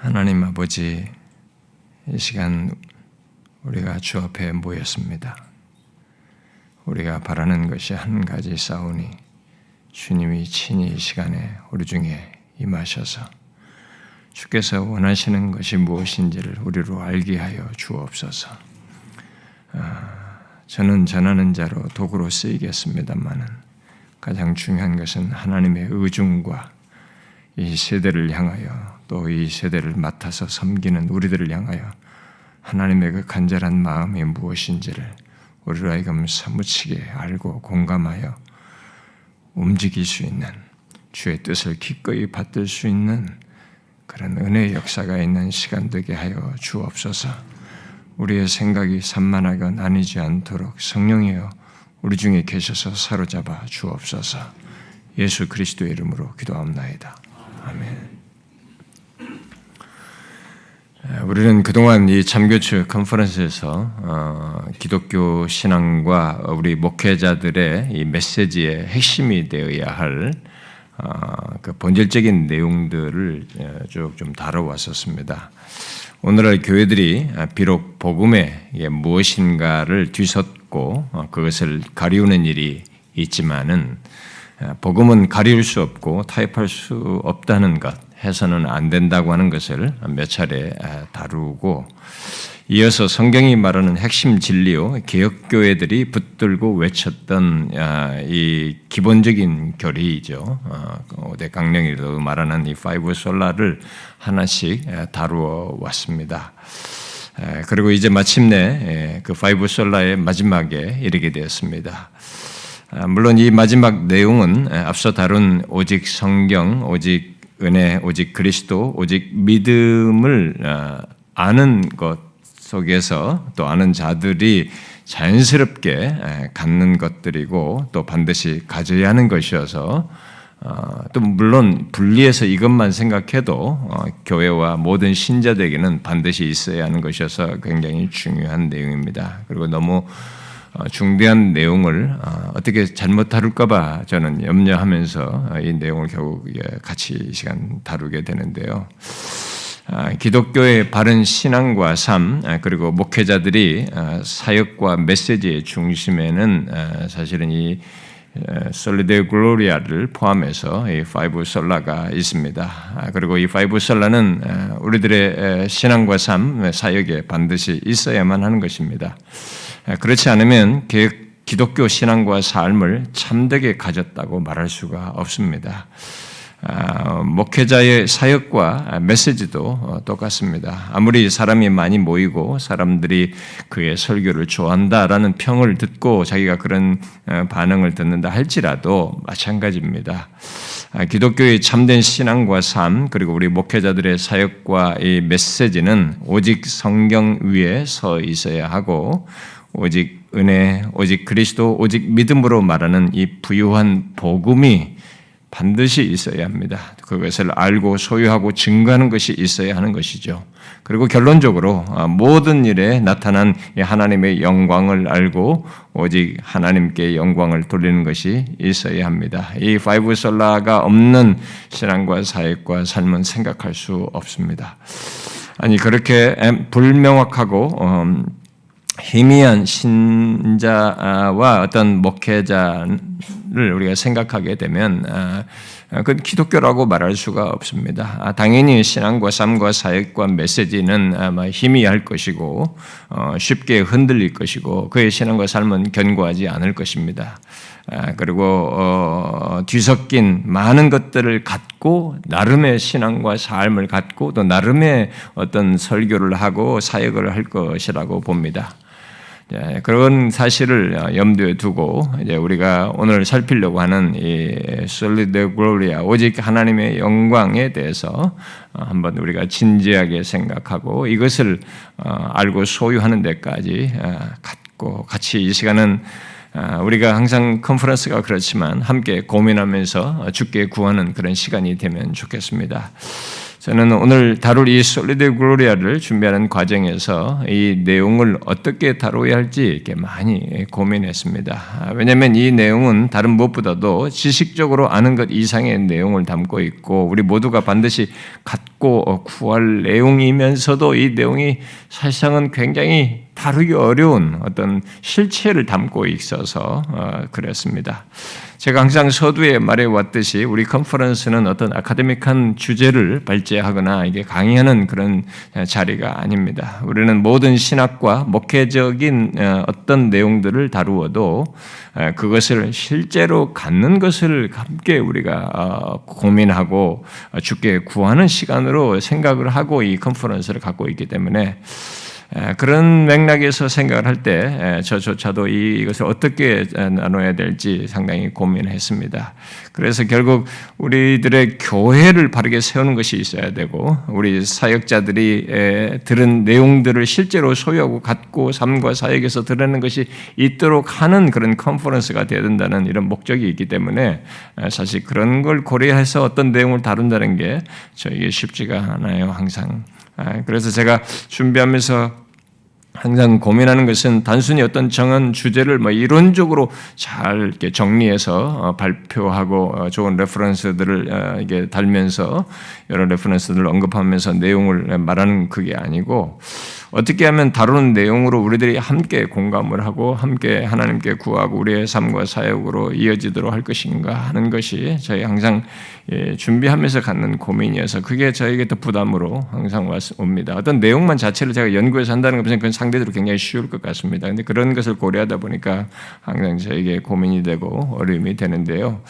하나님 아버지, 이 시간 우리가 주 앞에 모였습니다. 우리가 바라는 것이 한 가지 싸우니 주님이 친히 이 시간에 우리 중에 임하셔서 주께서 원하시는 것이 무엇인지를 우리로 알게 하여 주옵소서. 저는 전하는 자로 도구로 쓰이겠습니다만은 가장 중요한 것은 하나님의 의중과 이 세대를 향하여 또 이 세대를 맡아서 섬기는 우리들을 향하여 하나님의 그 간절한 마음이 무엇인지를 우리로 하여금 사무치게 알고 공감하여 움직일 수 있는, 주의 뜻을 기꺼이 받들 수 있는 그런 은혜의 역사가 있는 시간 되게 하여 주옵소서. 우리의 생각이 산만하고 나뉘지 않도록 성령이여 우리 중에 계셔서 사로잡아 주옵소서. 예수 그리스도의 이름으로 기도합나이다. 아멘. 우리는 그동안 이 참교추 컨퍼런스에서 기독교 신앙과 우리 목회자들의 이 메시지의 핵심이 되어야 할 그 본질적인 내용들을 쭉 좀 다뤄왔었습니다. 오늘날 교회들이 비록 복음의 무엇인가를 뒤섞고 그것을 가리우는 일이 있지만은 복음은 가리울 수 없고 타협할 수 없다는 것, 해서는 안 된다고 하는 것을 몇 차례 다루고, 이어서 성경이 말하는 핵심 진리요, 개혁교회들이 붙들고 외쳤던 이 기본적인 교리이죠. 5대 강령이라고 말하는 이 파이브 솔라를 하나씩 다루어 왔습니다. 그리고 이제 마침내 그 파이브 솔라의 마지막에 이르게 되었습니다. 물론 이 마지막 내용은 앞서 다룬 오직 성경, 오직 은혜, 오직 그리스도, 오직 믿음을 아는 것 속에서 또 아는 자들이 자연스럽게 갖는 것들이고 또 반드시 가져야 하는 것이어서 또 물론 분리해서 이것만 생각해도 교회와 모든 신자들에게는 반드시 있어야 하는 것이어서 굉장히 중요한 내용입니다. 그리고 너무 중대한 내용을 어떻게 잘못 다룰까봐 저는 염려하면서 이 내용을 결국 같이 이 시간 다루게 되는데요. 기독교의 바른 신앙과 삶, 그리고 목회자들이 사역과 메시지의 중심에는 사실은 이 솔리데 글로리아를 포함해서 이 파이브 솔라가 있습니다. 그리고 이 파이브 솔라는 우리들의 신앙과 삶, 사역에 반드시 있어야만 하는 것입니다. 그렇지 않으면 기독교 신앙과 삶을 참되게 가졌다고 말할 수가 없습니다. 목회자의 사역과 메시지도 똑같습니다. 아무리 사람이 많이 모이고 사람들이 그의 설교를 좋아한다라는 평을 듣고 자기가 그런 반응을 듣는다 할지라도 마찬가지입니다. 기독교의 참된 신앙과 삶, 그리고 우리 목회자들의 사역과 이 메시지는 오직 성경 위에 서 있어야 하고, 오직 은혜, 오직 그리스도, 오직 믿음으로 말하는 이 부유한 복음이 반드시 있어야 합니다. 그것을 알고 소유하고 증거하는 것이 있어야 하는 것이죠. 그리고 결론적으로 모든 일에 나타난 하나님의 영광을 알고 오직 하나님께 영광을 돌리는 것이 있어야 합니다. 이 파이브 솔라가 없는 신앙과 사역과 삶은 생각할 수 없습니다. 아니, 그렇게 불명확하고 희미한 신자와 어떤 목회자를 우리가 생각하게 되면 그건 기독교라고 말할 수가 없습니다. 당연히 신앙과 삶과 사역과 메시지는 아마 희미할 것이고 쉽게 흔들릴 것이고 그의 신앙과 삶은 견고하지 않을 것입니다. 그리고 뒤섞인 많은 것들을 갖고 나름의 신앙과 삶을 갖고 또 나름의 어떤 설교를 하고 사역을 할 것이라고 봅니다. 그런 사실을 염두에 두고 이제 우리가 오늘 살피려고 하는 이 솔리데 글로리아, 오직 하나님의 영광에 대해서 한번 우리가 진지하게 생각하고 이것을 알고 소유하는 데까지 갖고 같이 이 시간은 우리가 항상 컨퍼런스가 그렇지만 함께 고민하면서 주께 구하는 그런 시간이 되면 좋겠습니다. 저는 오늘 다룰 이 솔리드 글로리아를 준비하는 과정에서 이 내용을 어떻게 다루어야 할지 이렇게 많이 고민했습니다. 왜냐하면 이 내용은 다른 무엇보다도 지식적으로 아는 것 이상의 내용을 담고 있고 우리 모두가 반드시 갖고 구할 내용이면서도 이 내용이 사실상은 굉장히 다루기 어려운 어떤 실체를 담고 있어서 그랬습니다. 제가 항상 서두에 말해왔듯이 우리 컨퍼런스는 어떤 아카데믹한 주제를 발제하거나 이게 강의하는 그런 자리가 아닙니다. 우리는 모든 신학과 목회적인 어떤 내용들을 다루어도 그것을 실제로 갖는 것을 함께 우리가 고민하고 주께 구하는 시간으로 생각을 하고 이 컨퍼런스를 갖고 있기 때문에 그런 맥락에서 생각을 할 때 저조차도 이것을 어떻게 나눠야 될지 상당히 고민했습니다. 그래서 결국 우리들의 교회를 바르게 세우는 것이 있어야 되고 우리 사역자들이 들은 내용들을 실제로 소유하고 갖고 삶과 사역에서 드러내는 것이 있도록 하는 그런 컨퍼런스가 되어야 된다는 이런 목적이 있기 때문에 사실 그런 걸 고려해서 어떤 내용을 다룬다는 게 저에게 쉽지가 않아요, 항상. 그래서 제가 준비하면서 항상 고민하는 것은 단순히 어떤 정한 주제를 이론적으로 잘 이렇게 정리해서 발표하고 좋은 레퍼런스들을 이게 달면서 여러 레퍼런스들을 언급하면서 내용을 말하는 그게 아니고 어떻게 하면 다루는 내용으로 우리들이 함께 공감을 하고 함께 하나님께 구하고 우리의 삶과 사역으로 이어지도록 할 것인가 하는 것이 저희 항상 준비하면서 갖는 고민이어서 그게 저에게 또 부담으로 항상 옵니다. 어떤 내용만 자체를 제가 연구해서 한다는 것은 그건 상대적으로 굉장히 쉬울 것 같습니다. 그런데 그런 것을 고려하다 보니까 항상 저에게 고민이 되고 어려움이 되는데요.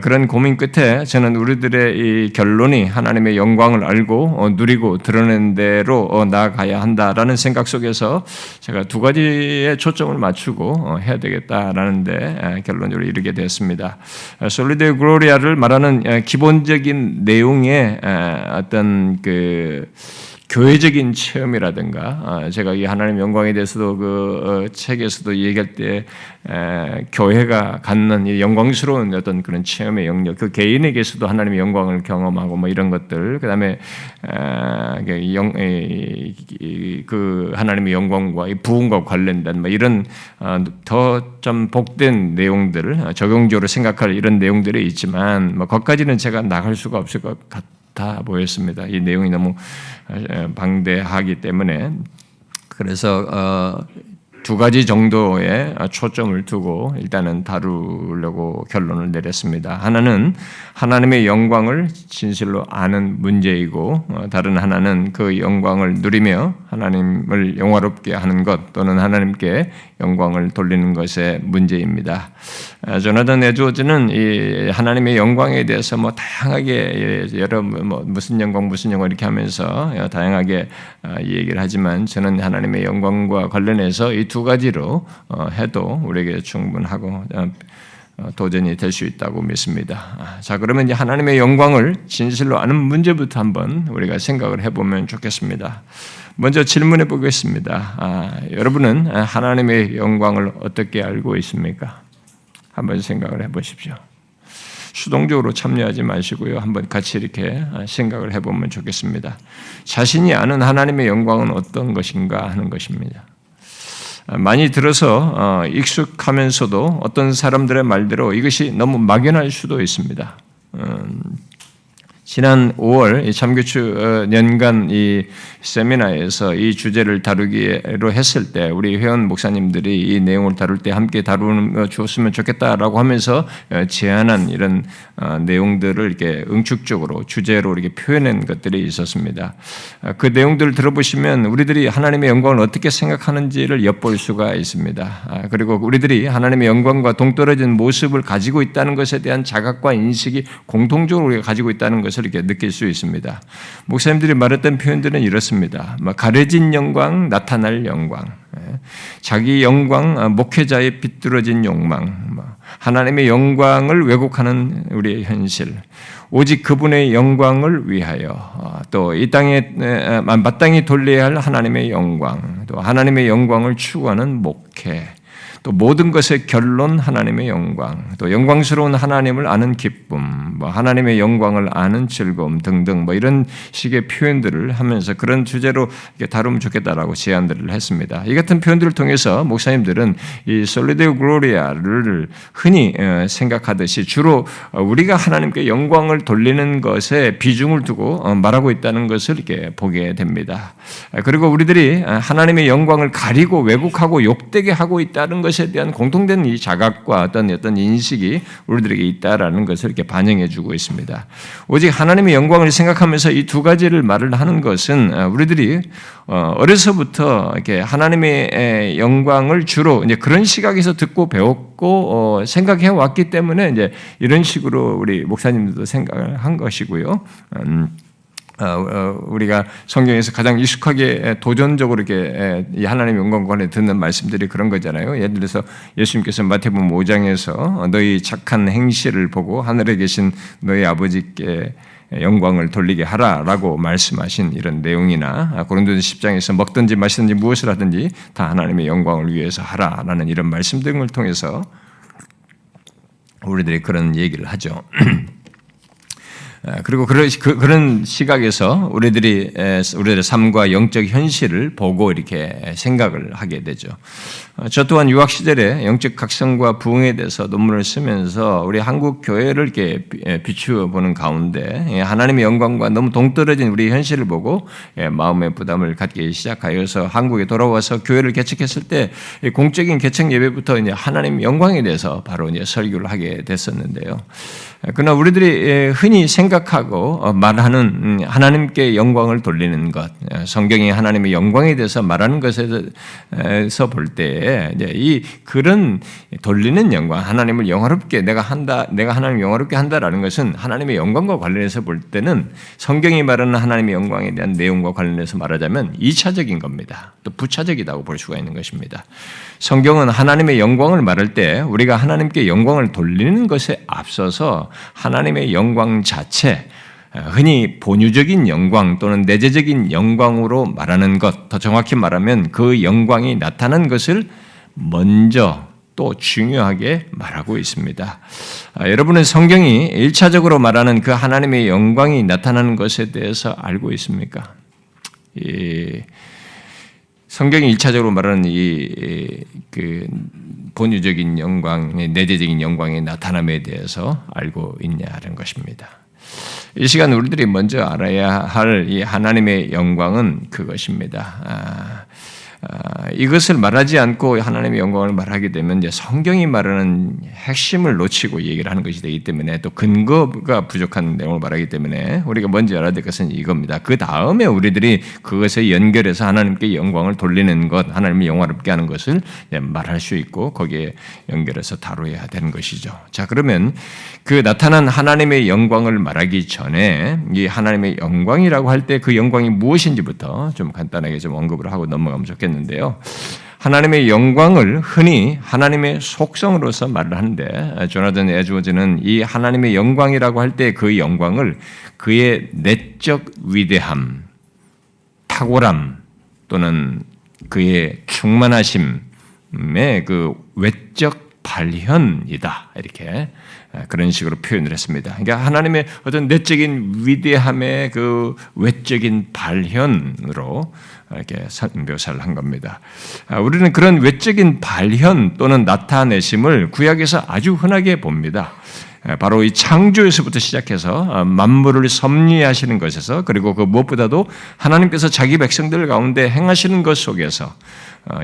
그런 고민 끝에 저는 우리들의 이 결론이 하나님의 영광을 알고 누리고 드러낸 대로 나아가야 한다라는 생각 속에서 제가 두 가지에 초점을 맞추고 해야 되겠다라는 데 결론적으로 이르게 됐습니다. 솔리드 글로리아를 말하는 기본적인 내용의 어떤 그 교회적인 체험이라든가 제가 이 하나님의 영광에 대해서도 그 책에서도 얘기할 때 교회가 갖는 이 영광스러운 어떤 그런 체험의 영역, 그 개인에게서도 하나님의 영광을 경험하고 이런 것들, 그다음에 그 하나님의 영광과 이 부흥과 관련된 이런 더 좀 복된 내용들을 적용적으로 생각할 이런 내용들이 있지만 거기까지는 제가 나갈 수가 없을 것 같아 보였습니다. 이 내용이 너무 방대하기 때문에 그래서 두 가지 정도의 초점을 두고 일단은 다루려고 결론을 내렸습니다. 하나는 하나님의 영광을 진실로 아는 문제이고 다른 하나는 그 영광을 누리며 하나님을 영화롭게 하는 것 또는 하나님께 영광을 돌리는 것의 문제입니다. 조나단 에드워즈는 이 하나님의 영광에 대해서 다양하게 여러 무슨 영광 이렇게 하면서 다양하게 얘기를 하지만 저는 하나님의 영광과 관련해서 이 두 가지로 해도 우리에게 충분하고 도전이 될 수 있다고 믿습니다. 자, 그러면 이제 하나님의 영광을 진실로 아는 문제부터 한번 우리가 생각을 해보면 좋겠습니다. 먼저 질문해 보겠습니다. 여러분은 하나님의 영광을 어떻게 알고 있습니까? 한번 생각을 해보십시오. 수동적으로 참여하지 마시고요. 한번 같이 이렇게 생각을 해보면 좋겠습니다. 자신이 아는 하나님의 영광은 어떤 것인가 하는 것입니다. 많이 들어서 익숙하면서도 어떤 사람들의 말대로 이것이 너무 막연할 수도 있습니다. 지난 5월 참교추 년간 이 세미나에서 이 주제를 다루기로 했을 때 우리 회원 목사님들이 이 내용을 다룰 때 함께 다루어 주었으면 좋겠다라고 하면서 제안한 이런 내용들을 이렇게 응축적으로 주제로 이렇게 표현한 것들이 있었습니다. 그 내용들을 들어보시면 우리들이 하나님의 영광을 어떻게 생각하는지를 엿볼 수가 있습니다. 그리고 우리들이 하나님의 영광과 동떨어진 모습을 가지고 있다는 것에 대한 자각과 인식이 공통적으로 우리가 가지고 있다는 것을 이렇게 느낄 수 있습니다. 목사님들이 말했던 표현들은 이렇습니다. 가려진 영광, 나타날 영광, 자기 영광, 목회자의 비뚤어진 욕망, 하나님의 영광을 왜곡하는 우리의 현실, 오직 그분의 영광을 위하여 또 이 땅에 마땅히 돌려야 할 하나님의 영광, 또 하나님의 영광을 추구하는 목회, 또 모든 것의 결론 하나님의 영광, 또 영광스러운 하나님을 아는 기쁨, 하나님의 영광을 아는 즐거움 등등 이런 식의 표현들을 하면서 그런 주제로 다루면 좋겠다라고 제안들을 했습니다. 이 같은 표현들을 통해서 목사님들은 이 솔리데오 글로리아를 흔히 생각하듯이 주로 우리가 하나님께 영광을 돌리는 것에 비중을 두고 말하고 있다는 것을 이렇게 보게 됩니다. 그리고 우리들이 하나님의 영광을 가리고 왜곡하고 욕되게 하고 있다는 것에 대한 공통된 이 자각과 어떤 인식이 우리들에게 있다라는 것을 이렇게 반영해주고 있습니다. 오직 하나님의 영광을 생각하면서 이 두 가지를 말을 하는 것은 우리들이 어려서부터 이렇게 하나님의 영광을 주로 이제 그런 시각에서 듣고 배웠고 생각해 왔기 때문에 이제 이런 식으로 우리 목사님들도 생각을 한 것이고요. 우리가 성경에서 가장 익숙하게 도전적으로 이렇게 이 하나님의 영광과 관련해 듣는 말씀들이 그런 거잖아요. 예를 들어서 예수님께서 마태복음 5장에서 너희 착한 행실을 보고 하늘에 계신 너희 아버지께 영광을 돌리게 하라라고 말씀하신 이런 내용이나 고린도서 10장에서 먹든지 마시든지 무엇을 하든지 다 하나님의 영광을 위해서 하라라는 이런 말씀 등을 통해서 우리들이 그런 얘기를 하죠. 그리고 그런 시각에서 우리들의 삶과 영적 현실을 보고 이렇게 생각을 하게 되죠. 저 또한 유학 시절에 영적 각성과 부흥에 대해서 논문을 쓰면서 우리 한국 교회를 이렇게 비추어 보는 가운데 하나님의 영광과 너무 동떨어진 우리 현실을 보고 마음의 부담을 갖기 시작하여서 한국에 돌아와서 교회를 개척했을 때 공적인 개척 예배부터 이제 하나님 영광에 대해서 바로 이제 설교를 하게 됐었는데요. 그러나 우리들이 흔히 생각하고 말하는 하나님께 영광을 돌리는 것, 성경이 하나님의 영광에 대해서 말하는 것에서 볼 때 이 그런 돌리는 영광, 하나님을 영화롭게 내가 하나님을 영화롭게 한다라는 것은 하나님의 영광과 관련해서 볼 때는 성경이 말하는 하나님의 영광에 대한 내용과 관련해서 말하자면 2차적인 겁니다. 또 부차적이라고 볼 수가 있는 것입니다. 성경은 하나님의 영광을 말할 때 우리가 하나님께 영광을 돌리는 것에 앞서서 하나님의 영광 자체, 흔히 본유적인 영광 또는 내재적인 영광으로 말하는 것, 더 정확히 말하면 그 영광이 나타난 것을 먼저 또 중요하게 말하고 있습니다. 여러분은 성경이 1차적으로 말하는 그 하나님의 영광이 나타나는 것에 대해서 알고 있습니까? 성경이 1차적으로 말하는 그 본유적인 영광, 내재적인 영광의 나타남에 대해서 알고 있냐는 것입니다. 이 시간 우리들이 먼저 알아야 할 이 하나님의 영광은 그것입니다. 이것을 말하지 않고 하나님의 영광을 말하게 되면 이제 성경이 말하는 핵심을 놓치고 얘기를 하는 것이 되기 때문에 또 근거가 부족한 내용을 말하기 때문에 우리가 먼저 알아야 될 것은 이겁니다. 그 다음에 우리들이 그것에 연결해서 하나님께 영광을 돌리는 것, 하나님을 영화롭게 하는 것을 말할 수 있고 거기에 연결해서 다뤄야 되는 것이죠. 자, 그러면 그 나타난 하나님의 영광을 말하기 전에 이 하나님의 영광이라고 할 때 그 영광이 무엇인지부터 좀 간단하게 좀 언급을 하고 넘어가면 좋겠는데요. 하나님의 영광을 흔히 하나님의 속성으로서 말을 하는데 조나단 에드워즈는 이 하나님의 영광이라고 할 때 그 영광을 그의 내적 위대함, 탁월함 또는 그의 충만하심의 그 외적 발현이다. 이렇게 그런 식으로 표현을 했습니다. 그러니까 하나님의 어떤 내적인 위대함의 그 외적인 발현으로 이렇게 묘사를 한 겁니다. 우리는 그런 외적인 발현 또는 나타내심을 구약에서 아주 흔하게 봅니다. 바로 이 창조에서부터 시작해서 만물을 섭리하시는 것에서 그리고 그 무엇보다도 하나님께서 자기 백성들 가운데 행하시는 것 속에서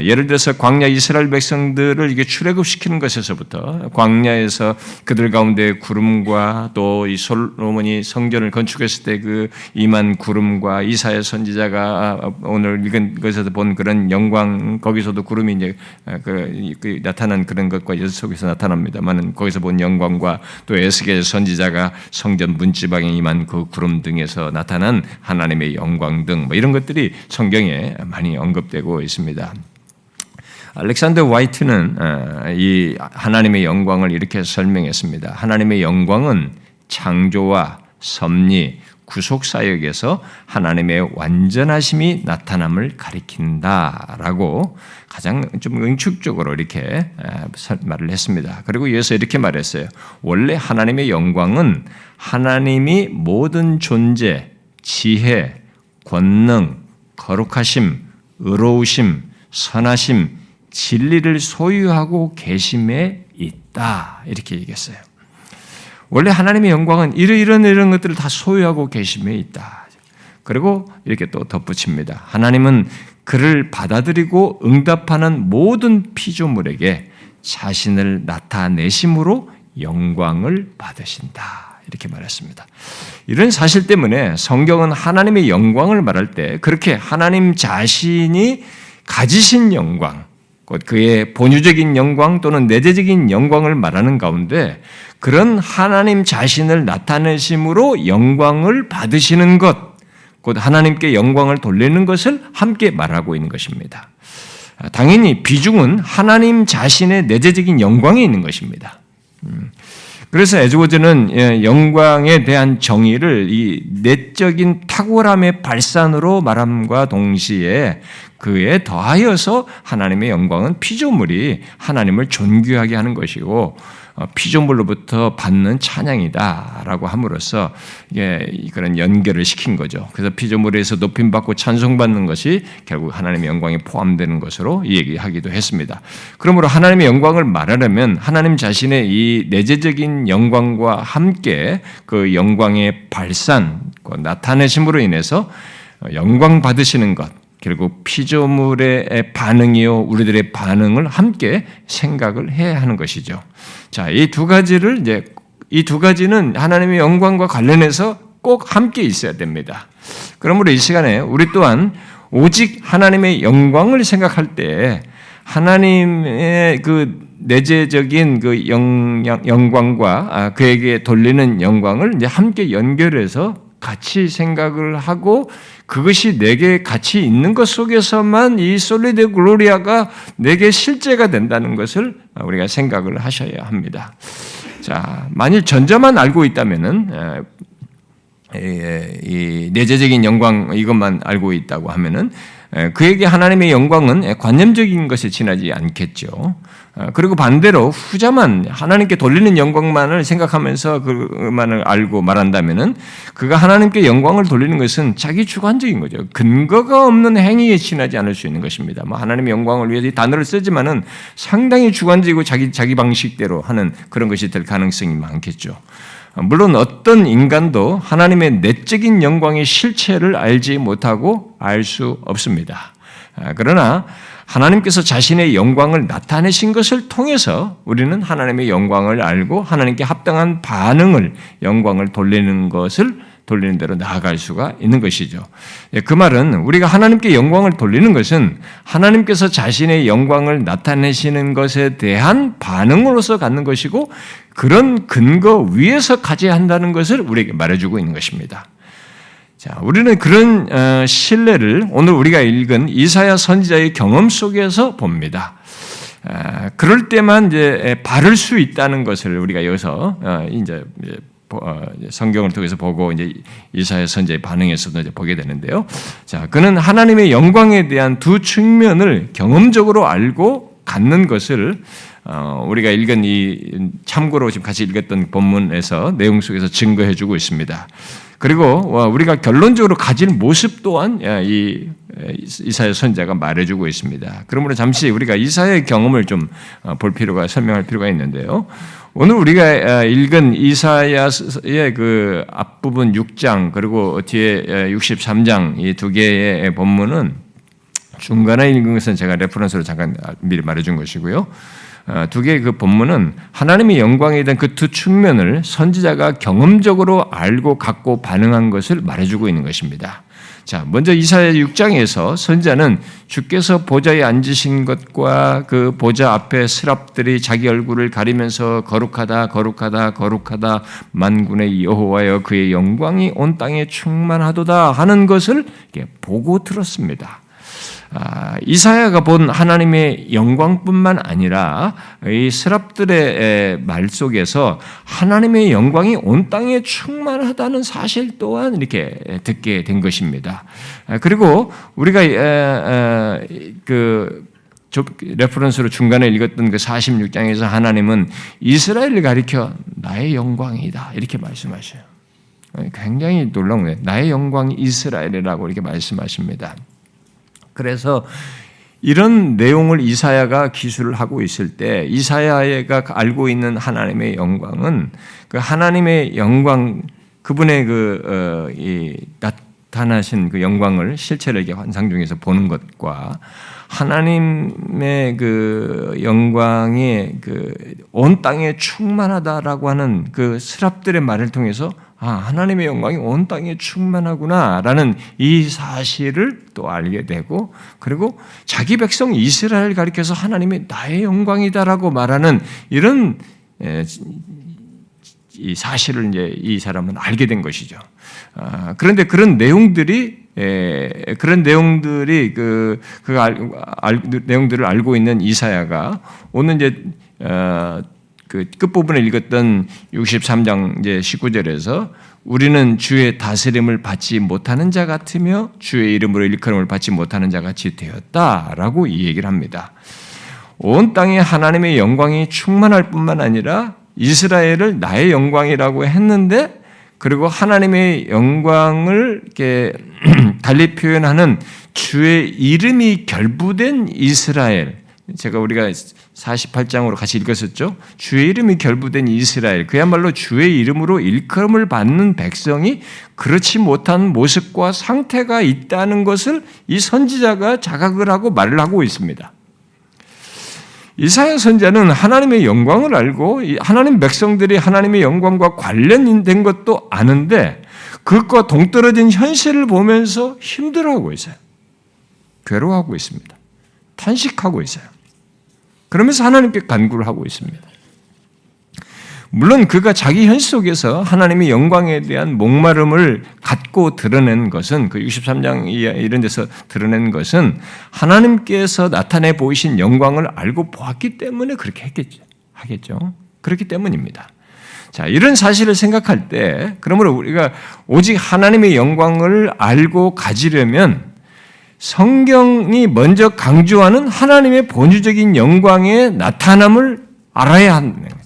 예를 들어서 광야 이스라엘 백성들을 이게 출애굽시키는 것에서부터 광야에서 그들 가운데 구름과 또 이 솔로몬이 성전을 건축했을 때 그 임한 구름과 이사야 선지자가 오늘 읽은 것에서 본 그런 영광 거기서도 구름이 이제 그 나타난 그런 것과 속에서 나타납니다만 거기서 본 영광과 또 에스겔 선지자가 성전 문지방에 임한 그 구름 등에서 나타난 하나님의 영광 등 이런 것들이 성경에 많이 언급되고 있습니다. 알렉산더 화이트는 이 하나님의 영광을 이렇게 설명했습니다. 하나님의 영광은 창조와 섭리, 구속 사역에서 하나님의 완전하심이 나타남을 가리킨다라고 가장 좀 응축적으로 이렇게 말을 했습니다. 그리고 이어서 이렇게 말했어요. 원래 하나님의 영광은 하나님이 모든 존재, 지혜, 권능, 거룩하심, 의로우심, 선하심, 진리를 소유하고 계심에 있다. 이렇게 얘기했어요. 원래 하나님의 영광은 이런 것들을 다 소유하고 계심에 있다. 그리고 이렇게 또 덧붙입니다. 하나님은 그를 받아들이고 응답하는 모든 피조물에게 자신을 나타내심으로 영광을 받으신다. 이렇게 말했습니다. 이런 사실 때문에 성경은 하나님의 영광을 말할 때 그렇게 하나님 자신이 가지신 영광, 곧 그의 본유적인 영광 또는 내재적인 영광을 말하는 가운데 그런 하나님 자신을 나타내심으로 영광을 받으시는 것, 곧 하나님께 영광을 돌리는 것을 함께 말하고 있는 것입니다. 당연히 비중은 하나님 자신의 내재적인 영광에 있는 것입니다. 그래서 에즈워즈는 영광에 대한 정의를 이 내적인 탁월함의 발산으로 말함과 동시에 그에 더하여서 하나님의 영광은 피조물이 하나님을 존귀하게 하는 것이고 피조물로부터 받는 찬양이다라고 함으로써 그런 연결을 시킨 거죠. 그래서 피조물에서 높임받고 찬송받는 것이 결국 하나님의 영광에 포함되는 것으로 얘기하기도 했습니다. 그러므로 하나님의 영광을 말하려면 하나님 자신의 이 내재적인 영광과 함께 그 영광의 발산, 나타내심으로 인해서 영광 받으시는 것, 결국 피조물의 반응이요 우리들의 반응을 함께 생각을 해야 하는 것이죠. 자, 이 두 가지는 하나님의 영광과 관련해서 꼭 함께 있어야 됩니다. 그러므로 이 시간에 우리 또한 오직 하나님의 영광을 생각할 때 하나님의 그 내재적인 그 영광과 그에게 돌리는 영광을 이제 함께 연결해서 같이 생각을 하고 그것이 내게 같이 있는 것 속에서만 이 솔리드 글로리아가 내게 실제가 된다는 것을 우리가 생각을 하셔야 합니다. 자, 만일 전자만 알고 있다면은 이 내재적인 영광 이것만 알고 있다고 하면은 그에게 하나님의 영광은 관념적인 것에 지나지 않겠죠. 그리고 반대로 후자만 하나님께 돌리는 영광만을 생각하면서 그만을 알고 말한다면은 그가 하나님께 영광을 돌리는 것은 자기 주관적인 거죠. 근거가 없는 행위에 지나지 않을 수 있는 것입니다. 뭐 하나님의 영광을 위해서 이 단어를 쓰지만은 상당히 주관적이고 자기 방식대로 하는 그런 것이 될 가능성이 많겠죠. 물론 어떤 인간도 하나님의 내적인 영광의 실체를 알지 못하고 알 수 없습니다. 그러나 하나님께서 자신의 영광을 나타내신 것을 통해서 우리는 하나님의 영광을 알고 하나님께 합당한 반응을 영광을 돌리는 대로 나아갈 수가 있는 것이죠. 그 말은 우리가 하나님께 영광을 돌리는 것은 하나님께서 자신의 영광을 나타내시는 것에 대한 반응으로서 갖는 것이고 그런 근거 위에서 가져야 한다는 것을 우리에게 말해주고 있는 것입니다. 자, 우리는 그런 신뢰를 오늘 우리가 읽은 이사야 선지자의 경험 속에서 봅니다. 그럴 때만 이제 바를 수 있다는 것을 우리가 여기서 이제 성경을 통해서 보고 이제 이사야 선지자의 반응에서도 이제 보게 되는데요. 자, 그는 하나님의 영광에 대한 두 측면을 경험적으로 알고 갖는 것을 우리가 읽은 이 참고로 지금 같이 읽었던 본문에서 내용 속에서 증거해주고 있습니다. 그리고 우리가 결론적으로 가질 모습 또한 이 이사야 선지자가 말해주고 있습니다. 그러므로 잠시 우리가 이사야의 경험을 좀 볼 필요가 설명할 필요가 있는데요. 오늘 우리가 읽은 이사야의 그 앞부분 6장 그리고 뒤에 63장 이 두 개의 본문은 중간에 읽은 것은 제가 레퍼런스로 잠깐 미리 말해준 것이고요. 두 개의 그 본문은 하나님의 영광에 대한 그 두 측면을 선지자가 경험적으로 알고 갖고 반응한 것을 말해주고 있는 것입니다. 자, 먼저 이사야 6장에서 선지자는 주께서 보좌에 앉으신 것과 그 보좌 앞에 스랍들이 자기 얼굴을 가리면서 거룩하다 거룩하다 거룩하다 만군의 여호와여 그의 영광이 온 땅에 충만하도다 하는 것을 보고 들었습니다. 이사야가 본 하나님의 영광뿐만 아니라 이 스랍들의 말 속에서 하나님의 영광이 온 땅에 충만하다는 사실 또한 이렇게 듣게 된 것입니다. 그리고 우리가 레퍼런스로 중간에 읽었던 그 46장에서 하나님은 이스라엘을 가리켜 나의 영광이다 이렇게 말씀하셔요. 굉장히 놀라운 거예요. 나의 영광이 이스라엘이라고 이렇게 말씀하십니다. 그래서 이런 내용을 이사야가 기술을 하고 있을 때 이사야가 알고 있는 하나님의 영광은 그 하나님의 영광 그분의 나타나신 그 영광을 실체를 이렇게 환상 중에서 보는 것과 하나님의 그 영광이 그 온 땅에 충만하다라고 하는 그 스랍들의 말을 통해서 하나님의 영광이 온 땅에 충만하구나라는 이 사실을 또 알게 되고 그리고 자기 백성 이스라엘 가리켜서 하나님이 나의 영광이다라고 말하는 이런 이 사실을 이제 이 사람은 알게 된 것이죠. 그런데 그런 내용들이 내용들을 알고 있는 이사야가 오늘 이제 그 끝부분에 읽었던 63장 이제 19절에서 우리는 주의 다스림을 받지 못하는 자 같으며 주의 이름으로 일컬음을 받지 못하는 자 같이 되었다라고 이 얘기를 합니다. 온 땅에 하나님의 영광이 충만할 뿐만 아니라 이스라엘을 나의 영광이라고 했는데 그리고 하나님의 영광을 이렇게 달리 표현하는 주의 이름이 결부된 이스라엘 우리가 48장으로 같이 읽었었죠. 주의 이름이 결부된 이스라엘 그야말로 주의 이름으로 일컬음을 받는 백성이 그렇지 못한 모습과 상태가 있다는 것을 이 선지자가 자각을 하고 말을 하고 있습니다. 이사야 선지자는 하나님의 영광을 알고 하나님 백성들이 하나님의 영광과 관련된 것도 아는데 그것과 동떨어진 현실을 보면서 힘들어하고 있어요. 괴로워하고 있습니다. 탄식하고 있어요. 그러면서 하나님께 간구를 하고 있습니다. 물론 그가 자기 현실 속에서 하나님의 영광에 대한 목마름을 갖고 드러낸 것은 그 63장 이런 데서 드러낸 것은 하나님께서 나타내 보이신 영광을 알고 보았기 때문에 그렇게 하겠죠. 그렇기 때문입니다. 자, 이런 사실을 생각할 때 그러므로 우리가 오직 하나님의 영광을 알고 가지려면 성경이 먼저 강조하는 하나님의 본유적인 영광의 나타남을 알아야 한다는 거예요.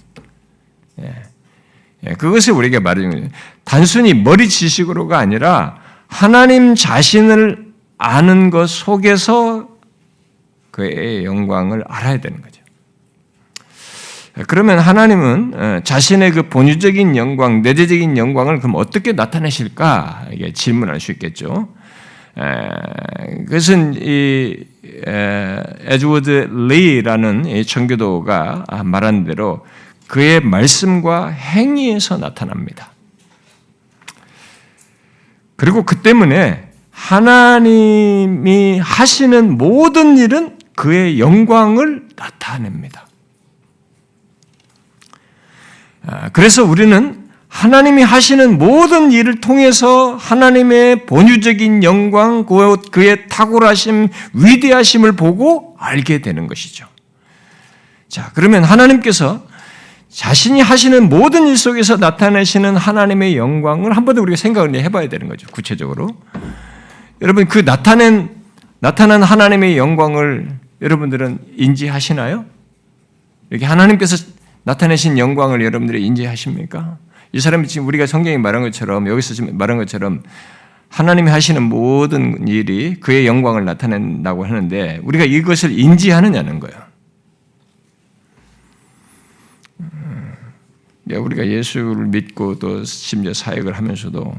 그것을 우리가 말하는 단순히 머리 지식으로가 아니라 하나님 자신을 아는 것 속에서 그의 영광을 알아야 되는 거죠. 그러면 하나님은 자신의 그 본유적인 영광, 내재적인 영광을 그럼 어떻게 나타내실까? 이게 질문할 수 있겠죠. 그것은 이 에드워드 리라는 이 청교도가 말한 대로 그의 말씀과 행위에서 나타납니다. 그리고 그 때문에 하나님이 하시는 모든 일은 그의 영광을 나타냅니다. 그래서 우리는 하나님이 하시는 모든 일을 통해서 하나님의 본유적인 영광, 그의 탁월하심, 위대하심을 보고 알게 되는 것이죠. 자, 그러면 하나님께서 자신이 하시는 모든 일 속에서 나타내시는 하나님의 영광을 한 번 더 우리가 생각을 해봐야 되는 거죠. 구체적으로. 여러분, 그 나타난 하나님의 영광을 여러분들은 인지하시나요? 이렇게 하나님께서 나타내신 영광을 여러분들이 인지하십니까? 이 사람이 지금 우리가 성경이 말한 것처럼 여기서 지금 말한 것처럼 하나님이 하시는 모든 일이 그의 영광을 나타낸다고 하는데 우리가 이것을 인지하느냐는 거예요. 우리가 예수를 믿고 또 심지어 사역을 하면서도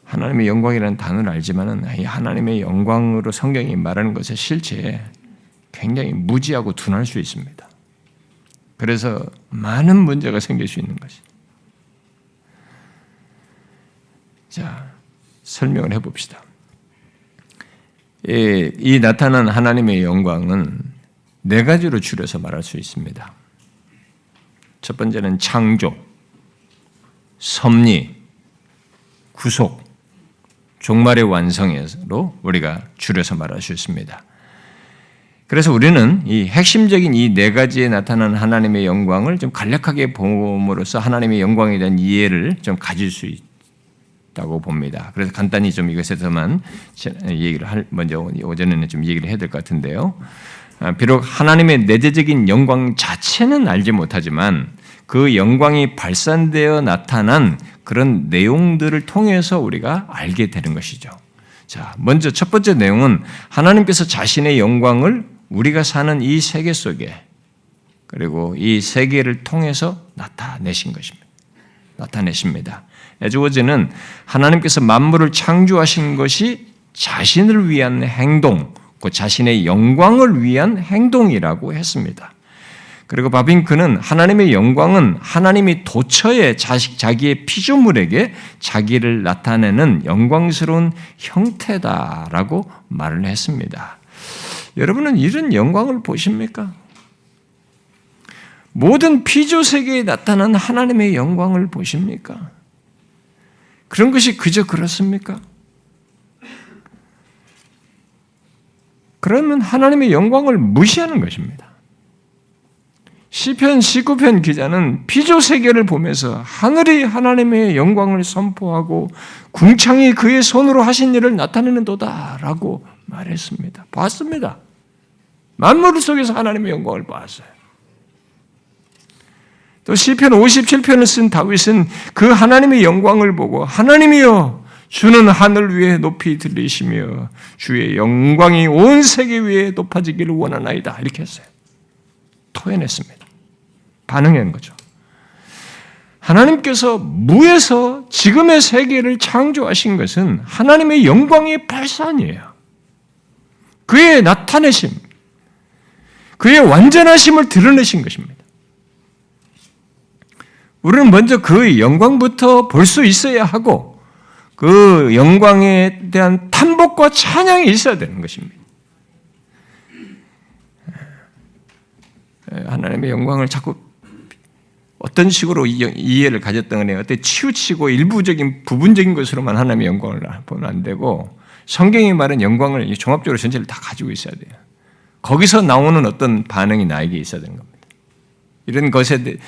하나님의 영광이라는 단어를 알지만은 이 하나님의 영광으로 성경이 말하는 것의 실체에 굉장히 무지하고 둔할 수 있습니다. 그래서 많은 문제가 생길 수 있는 것이. 자, 설명을 해봅시다. 이 나타난 하나님의 영광은 네 가지로 줄여서 말할 수 있습니다. 첫 번째는 창조, 섭리, 구속, 종말의 완성으로 우리가 줄여서 말할 수 있습니다. 그래서 우리는 이 핵심적인 이 네 가지에 나타나는 하나님의 영광을 좀 간략하게 봄으로써 하나님의 영광에 대한 이해를 좀 가질 수 있다고 봅니다. 그래서 간단히 좀 이것에서만 얘기를 먼저 오전에는 좀 얘기를 해야 될 것 같은데요. 비록 하나님의 내재적인 영광 자체는 알지 못하지만 그 영광이 발산되어 나타난 그런 내용들을 통해서 우리가 알게 되는 것이죠. 자, 먼저 첫 번째 내용은 하나님께서 자신의 영광을 우리가 사는 이 세계 속에 그리고 이 세계를 통해서 나타내신 것입니다. 나타내십니다. 에즈워즈는 하나님께서 만물을 창조하신 것이 자신을 위한 행동, 그 자신의 영광을 위한 행동이라고 했습니다. 그리고 바빙크는 하나님의 영광은 하나님이 도처에 자기의 피조물에게 자기를 나타내는 영광스러운 형태다라고 말을 했습니다. 여러분은 이런 영광을 보십니까? 모든 피조 세계에 나타난 하나님의 영광을 보십니까? 그런 것이 그저 그렇습니까? 그러면 하나님의 영광을 무시하는 것입니다. 시편 19편 기자는 피조 세계를 보면서 하늘이 하나님의 영광을 선포하고 궁창이 그의 손으로 하신 일을 나타내는도다라고 말했습니다. 봤습니다. 만물 속에서 하나님의 영광을 봤어요. 또 시편 57편을 쓴 다윗은 그 하나님의 영광을 보고 하나님이여 주는 하늘 위에 높이 들리시며 주의 영광이 온 세계 위에 높아지기를 원하나이다 이렇게 했어요. 토해냈습니다. 반응한 거죠. 하나님께서 무에서 지금의 세계를 창조하신 것은 하나님의 영광의 발산이에요. 그의 나타내심, 그의 완전하심을 드러내신 것입니다. 우리는 먼저 그 영광부터 볼 수 있어야 하고 그 영광에 대한 탐복과 찬양이 있어야 되는 것입니다. 하나님의 영광을 자꾸 어떤 식으로 이해를 가졌던 거네요. 어때 치우치고 일부적인 부분적인 것으로만 하나님의 영광을 보면 안 되고 성경이 말하는 영광을 종합적으로 전체를 다 가지고 있어야 돼요. 거기서 나오는 어떤 반응이 나에게 있어야 되는 겁니다. 이런 것에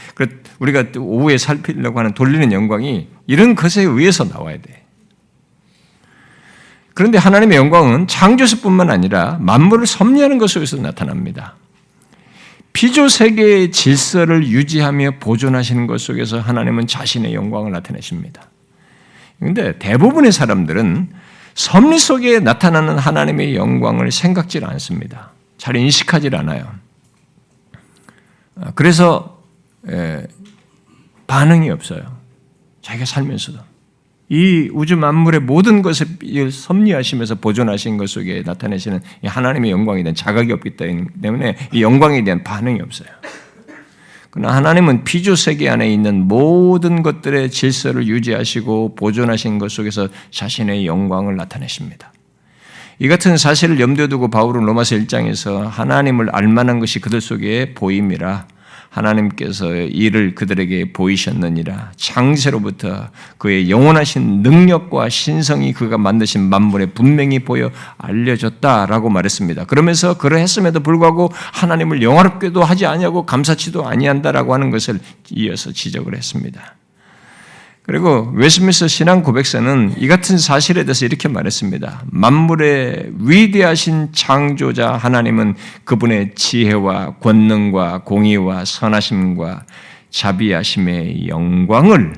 우리가 오후에 살피려고 하는 돌리는 영광이 이런 것에 의해서 나와야 돼. 그런데 하나님의 영광은 창조주뿐만 아니라 만물을 섭리하는 것 속에서 나타납니다. 피조 세계의 질서를 유지하며 보존하시는 것 속에서 하나님은 자신의 영광을 나타내십니다. 그런데 대부분의 사람들은 섭리 속에 나타나는 하나님의 영광을 생각질 않습니다. 잘 인식하질 않아요. 그래서 반응이 없어요. 자기가 살면서도. 이 우주 만물의 모든 것을 섭리하시면서 보존하신 것 속에 나타내시는 하나님의 영광에 대한 자각이 없기 때문에 이 영광에 대한 반응이 없어요. 그러나 하나님은 피조 세계 안에 있는 모든 것들의 질서를 유지하시고 보존하신 것 속에서 자신의 영광을 나타내십니다. 이 같은 사실을 염두에 두고 바울은 로마서 1장에서 하나님을 알만한 것이 그들 속에 보임이라 하나님께서 이를 그들에게 보이셨느니라. 창세로부터 그의 영원하신 능력과 신성이 그가 만드신 만물에 분명히 보여 알려졌다라고 말했습니다. 그러면서 그러했음에도 불구하고 하나님을 영화롭게도 하지 아니하고 감사치도 아니한다라고 하는 것을 이어서 지적을 했습니다. 그리고 웨스트민스터 신앙 고백서는 이 같은 사실에 대해서 이렇게 말했습니다. 만물의 위대하신 창조자 하나님은 그분의 지혜와 권능과 공의와 선하심과 자비하심의 영광을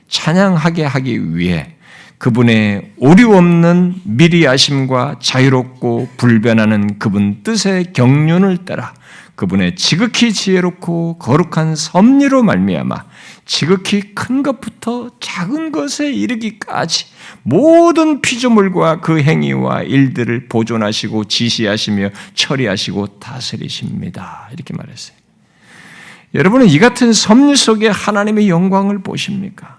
찬양하게 하기 위해 그분의 오류 없는 미리하심과 자유롭고 불변하는 그분 뜻의 경륜을 따라 그분의 지극히 지혜롭고 거룩한 섭리로 말미암아 지극히 큰 것부터 작은 것에 이르기까지 모든 피조물과 그 행위와 일들을 보존하시고 지시하시며 처리하시고 다스리십니다. 이렇게 말했어요. 여러분은 이 같은 섭리 속에 하나님의 영광을 보십니까?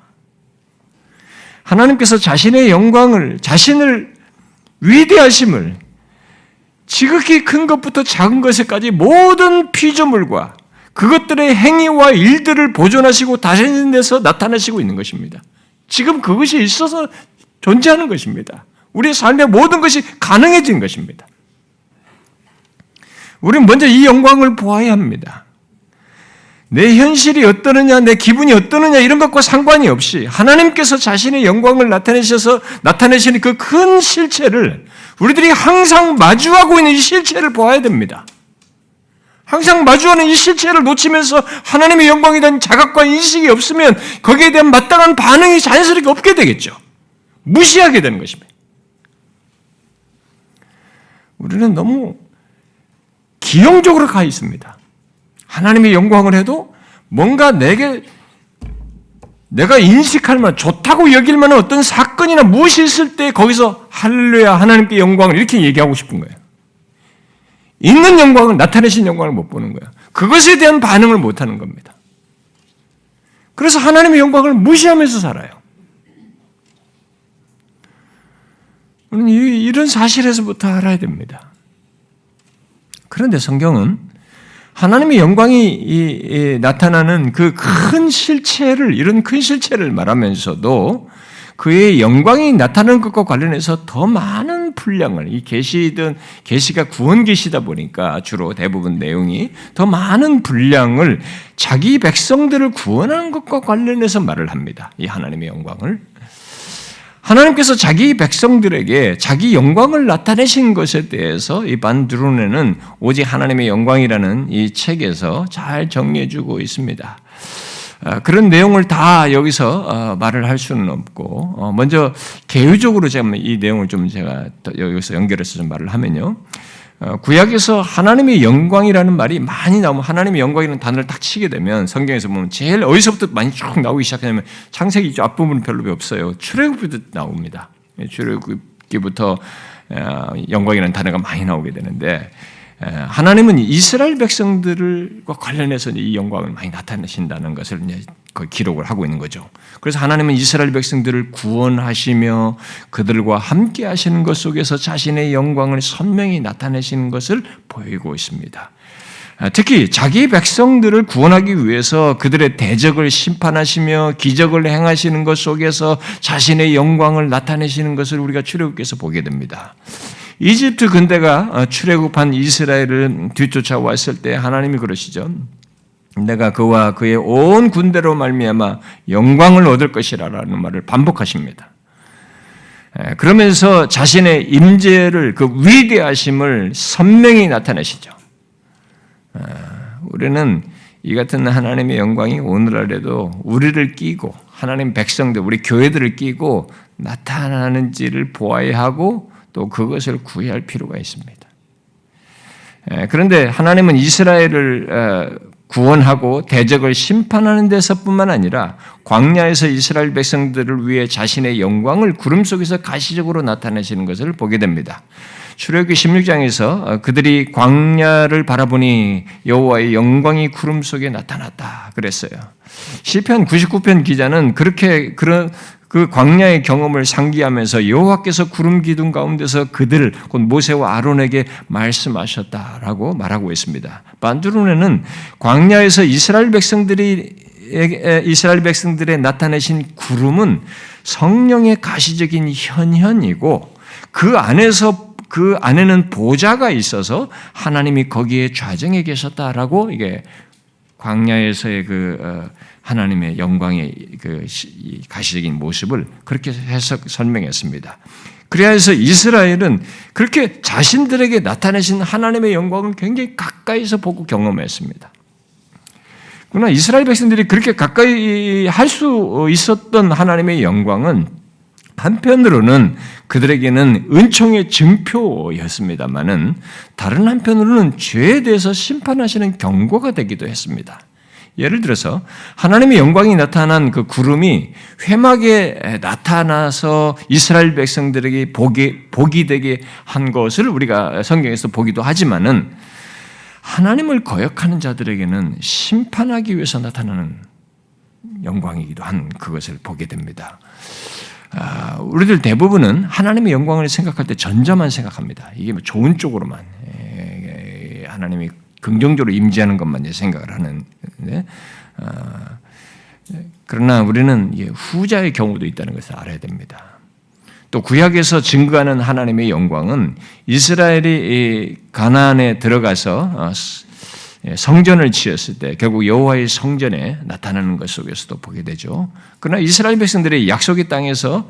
하나님께서 자신의 영광을, 자신을 위대하심을 지극히 큰 것부터 작은 것에까지 모든 피조물과 그것들의 행위와 일들을 보존하시고 다스리는 데서 나타내시고 있는 것입니다. 지금 그것이 있어서 존재하는 것입니다. 우리의 삶의 모든 것이 가능해진 것입니다. 우리는 먼저 이 영광을 보아야 합니다. 내 현실이 어떠느냐, 내 기분이 어떠느냐 이런 것과 상관이 없이 하나님께서 자신의 영광을 나타내시는 그 큰 실체를 우리들이 항상 마주하고 있는 이 실체를 보아야 됩니다. 항상 마주하는 이 실체를 놓치면서 하나님의 영광에 대한 자각과 인식이 없으면 거기에 대한 마땅한 반응이 자연스럽게 없게 되겠죠. 무시하게 되는 것입니다. 우리는 너무 기형적으로 가 있습니다. 하나님의 영광을 해도 뭔가 내가 인식할 만한 좋다고 여길 만한 어떤 사건이나 무엇이 있을 때 거기서 할렐루야 하나님께 영광을 이렇게 얘기하고 싶은 거예요. 있는 영광을 나타내신 영광을 못 보는 거예요. 그것에 대한 반응을 못 하는 겁니다. 그래서 하나님의 영광을 무시하면서 살아요. 우리는 이런 사실에서부터 알아야 됩니다. 그런데 성경은 하나님의 영광이 나타나는 그 큰 실체를, 이런 큰 실체를 말하면서도 그의 영광이 나타나는 것과 관련해서 더 많은 분량을, 이 계시가 구원 계시다 보니까 주로 대부분 내용이 더 많은 분량을 자기 백성들을 구원하는 것과 관련해서 말을 합니다. 이 하나님의 영광을. 하나님께서 자기 백성들에게 자기 영광을 나타내신 것에 대해서 이 반드론에는 오직 하나님의 영광이라는 이 책에서 잘 정리해주고 있습니다. 그런 내용을 다 여기서 말을 할 수는 없고, 먼저 개요적으로 제가 이 내용을 좀 제가 여기서 연결해서 좀 말을 하면요. 구약에서 하나님의 영광이라는 말이 많이 나오면, 하나님의 영광이라는 단어를 딱 치게 되면 성경에서 보면 제일 어디서부터 많이 쭉 나오기 시작하냐면 창세기 앞부분은 별로 없어요. 출애굽부터 나옵니다. 출애굽기부터 영광이라는 단어가 많이 나오게 되는데, 하나님은 이스라엘 백성들과 관련해서 이 영광을 많이 나타내신다는 것을 이제 거의 기록을 하고 있는 거죠. 그래서 하나님은 이스라엘 백성들을 구원하시며 그들과 함께 하시는 것 속에서 자신의 영광을 선명히 나타내시는 것을 보이고 있습니다. 특히 자기 백성들을 구원하기 위해서 그들의 대적을 심판하시며 기적을 행하시는 것 속에서 자신의 영광을 나타내시는 것을 우리가 출애굽기에서 보게 됩니다. 이집트 군대가 출애굽한 이스라엘을 뒤쫓아왔을 때 하나님이 그러시죠. 내가 그와 그의 온 군대로 말미암아 영광을 얻을 것이라라는 말을 반복하십니다. 그러면서 자신의 임재를, 그 위대하심을 선명히 나타내시죠. 우리는 이 같은 하나님의 영광이 오늘날에도 우리를 끼고 하나님 백성들, 우리 교회들을 끼고 나타나는지를 보아야 하고 또 그것을 구해야 할 필요가 있습니다. 그런데 하나님은 이스라엘을 구원하고 대적을 심판하는 데서뿐만 아니라 광야에서 이스라엘 백성들을 위해 자신의 영광을 구름 속에서 가시적으로 나타내시는 것을 보게 됩니다. 출애굽기 16장에서 그들이 광야를 바라보니 여호와의 영광이 구름 속에 나타났다 그랬어요. 시편 99편 기자는 그 광야의 경험을 상기하면서 여호와께서 구름 기둥 가운데서 그들, 곧 모세와 아론에게 말씀하셨다라고 말하고 있습니다. 반드론에는 광야에서 이스라엘 백성들의 나타내신 구름은 성령의 가시적인 현현이고 그 안에는 보좌가 있어서 하나님이 거기에 좌정해 계셨다라고 이게 광야에서의 하나님의 영광의 가시적인 모습을 그렇게 설명했습니다. 그래서 이스라엘은 그렇게 자신들에게 나타내신 하나님의 영광을 굉장히 가까이서 보고 경험했습니다. 그러나 이스라엘 백성들이 그렇게 가까이 할 수 있었던 하나님의 영광은 한편으로는 그들에게는 은총의 증표였습니다마는 다른 한편으로는 죄에 대해서 심판하시는 경고가 되기도 했습니다. 예를 들어서 하나님의 영광이 나타난 그 구름이 회막에 나타나서 이스라엘 백성들에게 복이 되게 한 것을 우리가 성경에서 보기도 하지만은 하나님을 거역하는 자들에게는 심판하기 위해서 나타나는 영광이기도 한 그것을 보게 됩니다. 우리들 대부분은 하나님의 영광을 생각할 때 전자만 생각합니다. 이게 뭐 좋은 쪽으로만 하나님이 긍정적으로 임재하는 것만 생각을 하는데, 그러나 우리는 후자의 경우도 있다는 것을 알아야 됩니다. 또 구약에서 증거하는 하나님의 영광은 이스라엘이 가나안에 들어가서 성전을 지었을 때 결국 여호와의 성전에 나타나는 것 속에서도 보게 되죠. 그러나 이스라엘 백성들의 약속의 땅에서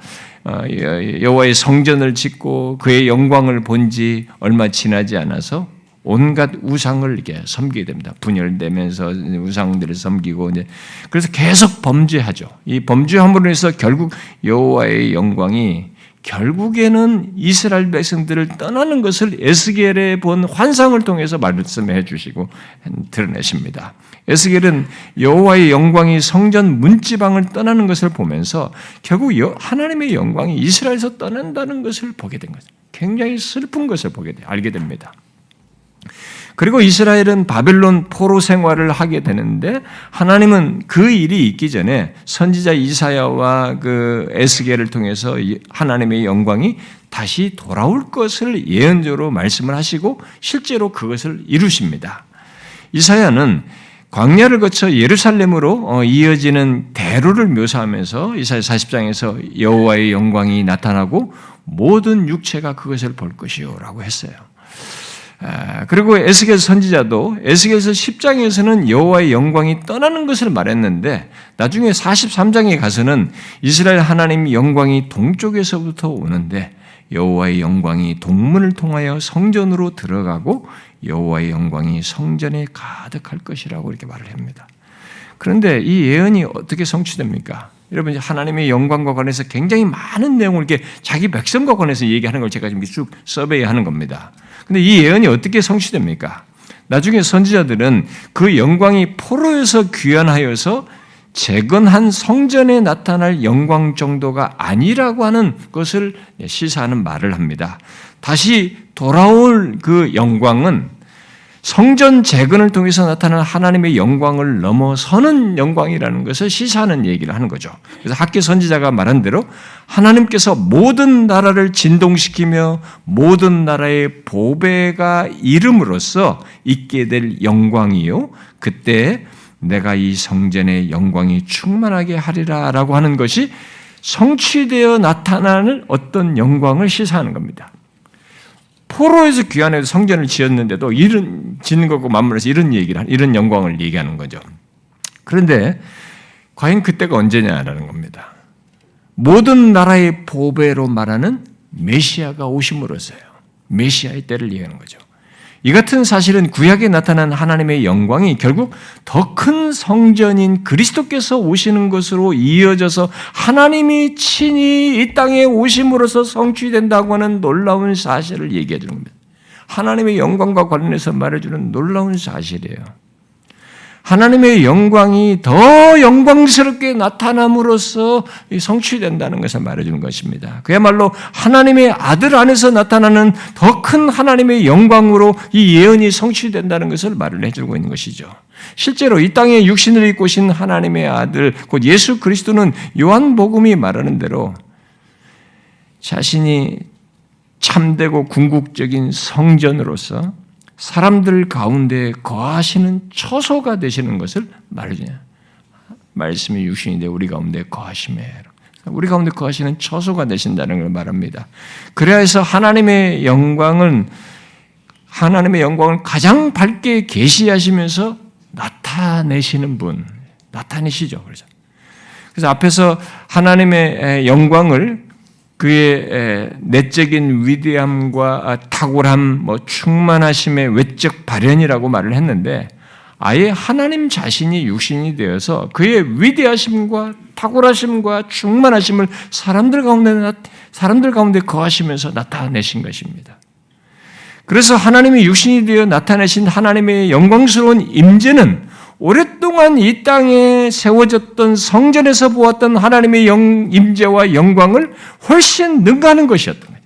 여호와의 성전을 짓고 그의 영광을 본 지 얼마 지나지 않아서 온갖 우상을 이렇게 섬기게 됩니다. 분열되면서 우상들을 섬기고 이제 그래서 계속 범죄하죠. 이 범죄함으로 해서 결국 여호와의 영광이 결국에는 이스라엘 백성들을 떠나는 것을 에스겔에 본 환상을 통해서 말씀해 주시고 드러내십니다. 에스겔은 여호와의 영광이 성전 문지방을 떠나는 것을 보면서 결국 하나님의 영광이 이스라엘에서 떠난다는 것을 보게 된 거죠. 굉장히 슬픈 것을 알게 됩니다. 그리고 이스라엘은 바벨론 포로 생활을 하게 되는데 하나님은 그 일이 있기 전에 선지자 이사야와 그 에스겔을 통해서 하나님의 영광이 다시 돌아올 것을 예언적으로 말씀을 하시고 실제로 그것을 이루십니다. 이사야는 광야를 거쳐 예루살렘으로 이어지는 대로를 묘사하면서 이사야 40장에서 여호와의 영광이 나타나고 모든 육체가 그것을 볼 것이요라고 했어요. 그리고 에스겔 선지자도 에스겔서 10장에서는 여호와의 영광이 떠나는 것을 말했는데 나중에 43장에 가서는 이스라엘 하나님 영광이 동쪽에서부터 오는데 여호와의 영광이 동문을 통하여 성전으로 들어가고 여호와의 영광이 성전에 가득할 것이라고 이렇게 말을 합니다. 그런데 이 예언이 어떻게 성취됩니까? 여러분 하나님의 영광과 관해서 굉장히 많은 내용을 이렇게 자기 백성과 관해서 얘기하는 걸 제가 지금 쭉 서베이하는 겁니다. 근데 이 예언이 어떻게 성취됩니까? 나중에 선지자들은 그 영광이 포로에서 귀환하여서 재건한 성전에 나타날 영광 정도가 아니라고 하는 것을 시사하는 말을 합니다. 다시 돌아올 그 영광은 성전 재건을 통해서 나타나는 하나님의 영광을 넘어서는 영광이라는 것을 시사하는 얘기를 하는 거죠. 그래서 학개 선지자가 말한 대로 하나님께서 모든 나라를 진동시키며 모든 나라의 보배가 이름으로써 있게 될 영광이요. 그때 내가 이 성전의 영광이 충만하게 하리라 라고 하는 것이 성취되어 나타나는 어떤 영광을 시사하는 겁니다. 포로에서 귀환해서 성전을 지었는데도 이런 짓는 것과 맞물려서 이런 영광을 얘기하는 거죠. 그런데 과연 그때가 언제냐라는 겁니다. 모든 나라의 보배로 말하는 메시아가 오심으로써요. 메시아의 때를 얘기하는 거죠. 이 같은 사실은 구약에 나타난 하나님의 영광이 결국 더 큰 성전인 그리스도께서 오시는 것으로 이어져서 하나님이 친히 이 땅에 오심으로써 성취된다고 하는 놀라운 사실을 얘기해 주는 겁니다. 하나님의 영광과 관련해서 말해주는 놀라운 사실이에요. 하나님의 영광이 더 영광스럽게 나타남으로써 성취된다는 것을 말해주는 것입니다. 그야말로 하나님의 아들 안에서 나타나는 더 큰 하나님의 영광으로 이 예언이 성취된다는 것을 말을 해주고 있는 것이죠. 실제로 이 땅에 육신을 입고 오신 하나님의 아들 곧 예수 그리스도는 요한복음이 말하는 대로 자신이 참되고 궁극적인 성전으로서 사람들 가운데 거하시는 처소가 되시는 것을 말해주냐. 말씀이 육신이 되어 우리 가운데 거하심에 우리 가운데 거하시는 처소가 되신다는 걸 말합니다. 그래야 해서 하나님의 영광을 가장 밝게 계시하시면서 나타내시는 분, 나타내시죠. 그래서 앞에서 하나님의 영광을 그의 내적인 위대함과 탁월함, 충만하심의 외적 발현이라고 말을 했는데 아예 하나님 자신이 육신이 되어서 그의 위대하심과 탁월하심과 충만하심을 사람들 가운데 거하시면서 나타내신 것입니다. 그래서 하나님이 육신이 되어 나타내신 하나님의 영광스러운 임재는 오랫동안 이 땅에 세워졌던 성전에서 보았던 하나님의 임재와 영광을 훨씬 능가하는 것이었던 거예요.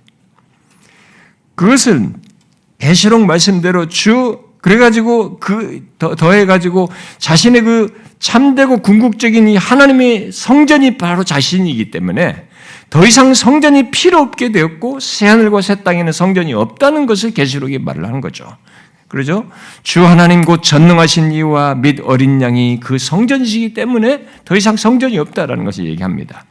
그것은 계시록 말씀대로 그래가지고 더해가지고 자신의 그 참되고 궁극적인 이 하나님의 성전이 바로 자신이기 때문에 더 이상 성전이 필요 없게 되었고 새하늘과 새 땅에는 성전이 없다는 것을 계시록이 말을 하는 거죠. 그러죠? 주 하나님 곧 전능하신 이와 및 어린 양이 그 성전이시기 때문에 더 이상 성전이 없다라는 것을 얘기합니다.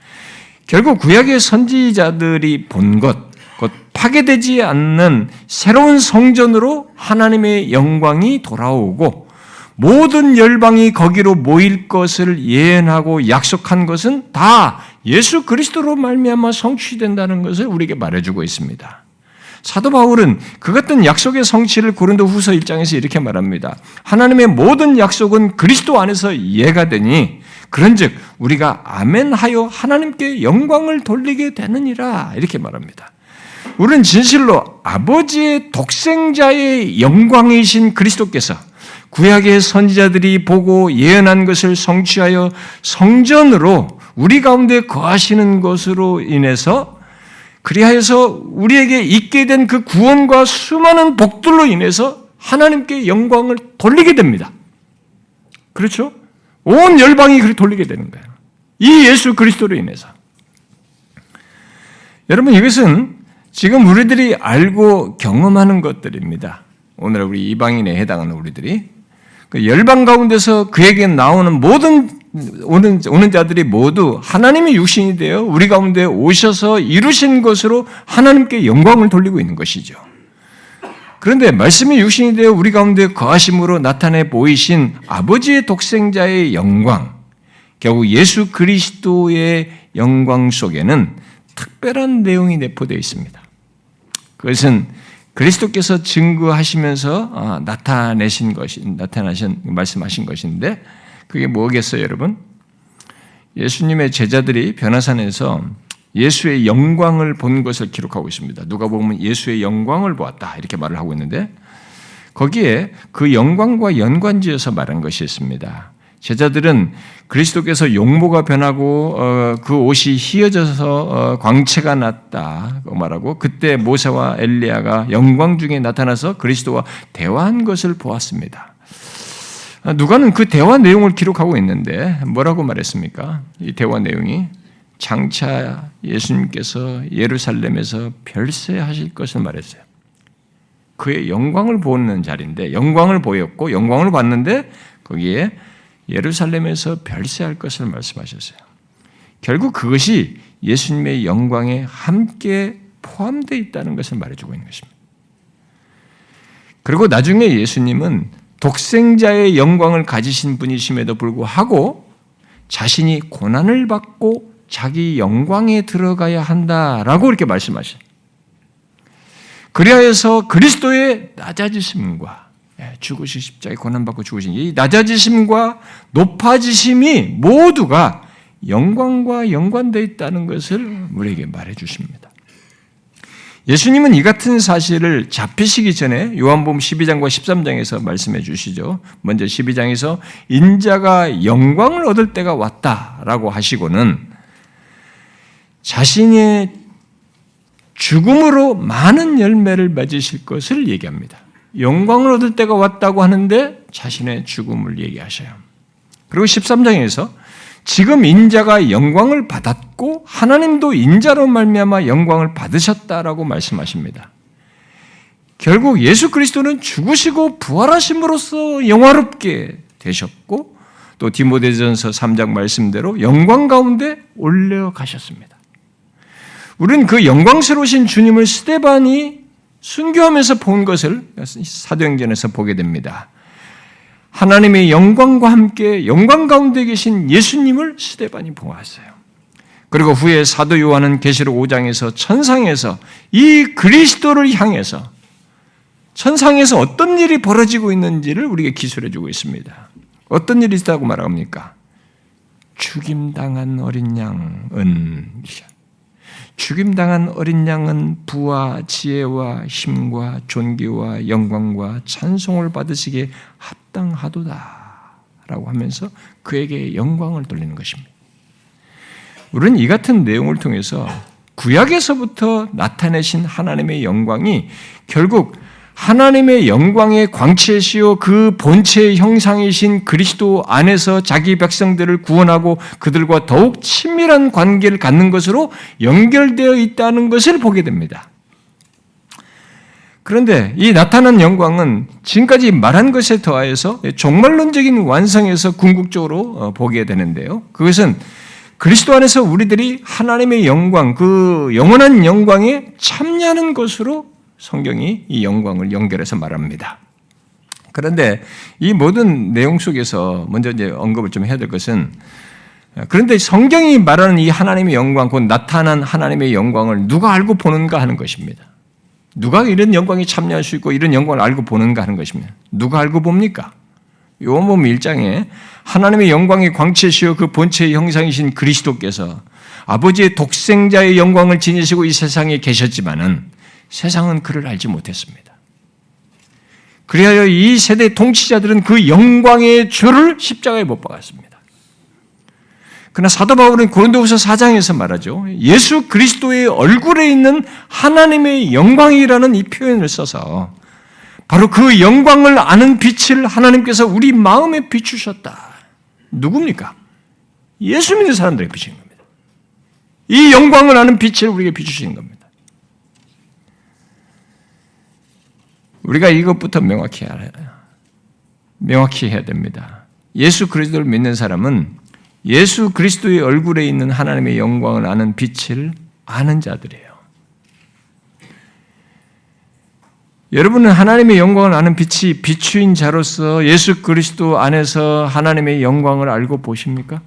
결국 구약의 선지자들이 본 것, 곧 파괴되지 않는 새로운 성전으로 하나님의 영광이 돌아오고 모든 열방이 거기로 모일 것을 예언하고 약속한 것은 다 예수 그리스도로 말미암아 성취된다는 것을 우리에게 말해주고 있습니다. 사도 바울은 그 같은 약속의 성취를 고린도후서 1장에서 이렇게 말합니다. 하나님의 모든 약속은 그리스도 안에서 이해가 되니 그런즉 우리가 아멘하여 하나님께 영광을 돌리게 되느니라 이렇게 말합니다. 우리는 진실로 아버지의 독생자의 영광이신 그리스도께서 구약의 선지자들이 보고 예언한 것을 성취하여 성전으로 우리 가운데 거하시는 것으로 인해서 그리하여서 우리에게 있게 된 그 구원과 수많은 복들로 인해서 하나님께 영광을 돌리게 됩니다. 그렇죠? 온 열방이 그렇게 돌리게 되는 거예요. 이 예수 그리스도로 인해서. 여러분 이것은 지금 우리들이 알고 경험하는 것들입니다. 오늘 우리 이방인에 해당하는 우리들이 그 열방 가운데서 그에게 나오는 모든 오는 자들이 모두 하나님의 육신이 되어 우리 가운데 오셔서 이루신 것으로 하나님께 영광을 돌리고 있는 것이죠. 그런데 말씀이 육신이 되어 우리 가운데 거하심으로 나타내 보이신 아버지의 독생자의 영광, 결국 예수 그리스도의 영광 속에는 특별한 내용이 내포되어 있습니다. 그것은 그리스도께서 증거하시면서 말씀하신 것인데 그게 뭐겠어요, 여러분? 예수님의 제자들이 변화산에서 예수의 영광을 본 것을 기록하고 있습니다. 누가 보면 예수의 영광을 보았다 이렇게 말을 하고 있는데 거기에 그 영광과 연관지어서 말한 것이 있습니다. 제자들은 그리스도께서 용모가 변하고 그 옷이 희어져서 광채가 났다고 말하고 그때 모세와 엘리야가 영광 중에 나타나서 그리스도와 대화한 것을 보았습니다. 누가는 그 대화 내용을 기록하고 있는데 뭐라고 말했습니까? 이 대화 내용이 장차 예수님께서 예루살렘에서 별세하실 것을 말했어요. 그의 영광을 보는 자리인데 영광을 보였고 영광을 봤는데 거기에 예루살렘에서 별세할 것을 말씀하셨어요. 결국 그것이 예수님의 영광에 함께 포함되어 있다는 것을 말해주고 있는 것입니다. 그리고 나중에 예수님은 독생자의 영광을 가지신 분이심에도 불구하고 자신이 고난을 받고 자기 영광에 들어가야 한다라고 이렇게 말씀하셔요. 그리하여서 그리스도의 낮아지심과 죽으시 십자가에 고난받고 죽으신 이 낮아지심과 높아지심이 모두가 영광과 연관되어 있다는 것을 우리에게 말해 주십니다. 예수님은 이 같은 사실을 잡히시기 전에 요한복음 12장과 13장에서 말씀해 주시죠. 먼저 12장에서 인자가 영광을 얻을 때가 왔다라고 하시고는 자신의 죽음으로 많은 열매를 맺으실 것을 얘기합니다. 영광을 얻을 때가 왔다고 하는데 자신의 죽음을 얘기하셔요. 그리고 13장에서 지금 인자가 영광을 받았고 하나님도 인자로 말미암아 영광을 받으셨다라고 말씀하십니다. 결국 예수 그리스도는 죽으시고 부활하심으로써 영화롭게 되셨고 또 디모데전서 3장 말씀대로 영광 가운데 올려가셨습니다. 우리는 그 영광스러우신 주님을 스데반이 순교하면서 본 것을 사도행전에서 보게 됩니다. 하나님의 영광과 함께 영광 가운데 계신 예수님을 스데반이 보았어요. 그리고 후에 사도 요한은 계시록 5장에서 천상에서 이 그리스도를 향해서 천상에서 어떤 일이 벌어지고 있는지를 우리에게 기술해 주고 있습니다. 어떤 일이 있다고 말합니까? 죽임당한 어린 양은 부와 지혜와 힘과 존귀와 영광과 찬송을 받으시기에 합당하도다라고 하면서 그에게 영광을 돌리는 것입니다. 우리는 이 같은 내용을 통해서 구약에서부터 나타내신 하나님의 영광이 결국 하나님의 영광의 광채시요 그 본체의 형상이신 그리스도 안에서 자기 백성들을 구원하고 그들과 더욱 친밀한 관계를 갖는 것으로 연결되어 있다는 것을 보게 됩니다. 그런데 이 나타난 영광은 지금까지 말한 것에 더하여서 종말론적인 완성에서 궁극적으로 보게 되는데요. 그것은 그리스도 안에서 우리들이 하나님의 영광, 그 영원한 영광에 참여하는 것으로 성경이 이 영광을 연결해서 말합니다. 그런데 이 모든 내용 속에서 먼저 이제 언급을 좀 해야 될 것은, 그런데 성경이 말하는 이 하나님의 영광, 곧 나타난 하나님의 영광을 누가 알고 보는가 하는 것입니다. 누가 이런 영광에 참여할 수 있고 이런 영광을 알고 보는가 하는 것입니다. 누가 알고 봅니까? 요한복음 1장에 하나님의 영광의 광채시요 그 본체의 형상이신 그리스도께서 아버지의 독생자의 영광을 지니시고 이 세상에 계셨지만은 세상은 그를 알지 못했습니다. 그리하여 이 세대 통치자들은 그 영광의 주를 십자가에 못 박았습니다. 그러나 사도 바울은 고린도후서 4장에서 말하죠. 예수 그리스도의 얼굴에 있는 하나님의 영광이라는 이 표현을 써서 바로 그 영광을 아는 빛을 하나님께서 우리 마음에 비추셨다. 누굽니까? 예수 믿는 사람들에게 비추는 겁니다. 이 영광을 아는 빛을 우리에게 비추시는 겁니다. 우리가 이것부터 명확히 해야 됩니다. 예수 그리스도를 믿는 사람은 예수 그리스도의 얼굴에 있는 하나님의 영광을 아는 빛을 아는 자들이에요. 여러분은 하나님의 영광을 아는 빛이 비추인 자로서 예수 그리스도 안에서 하나님의 영광을 알고 보십니까?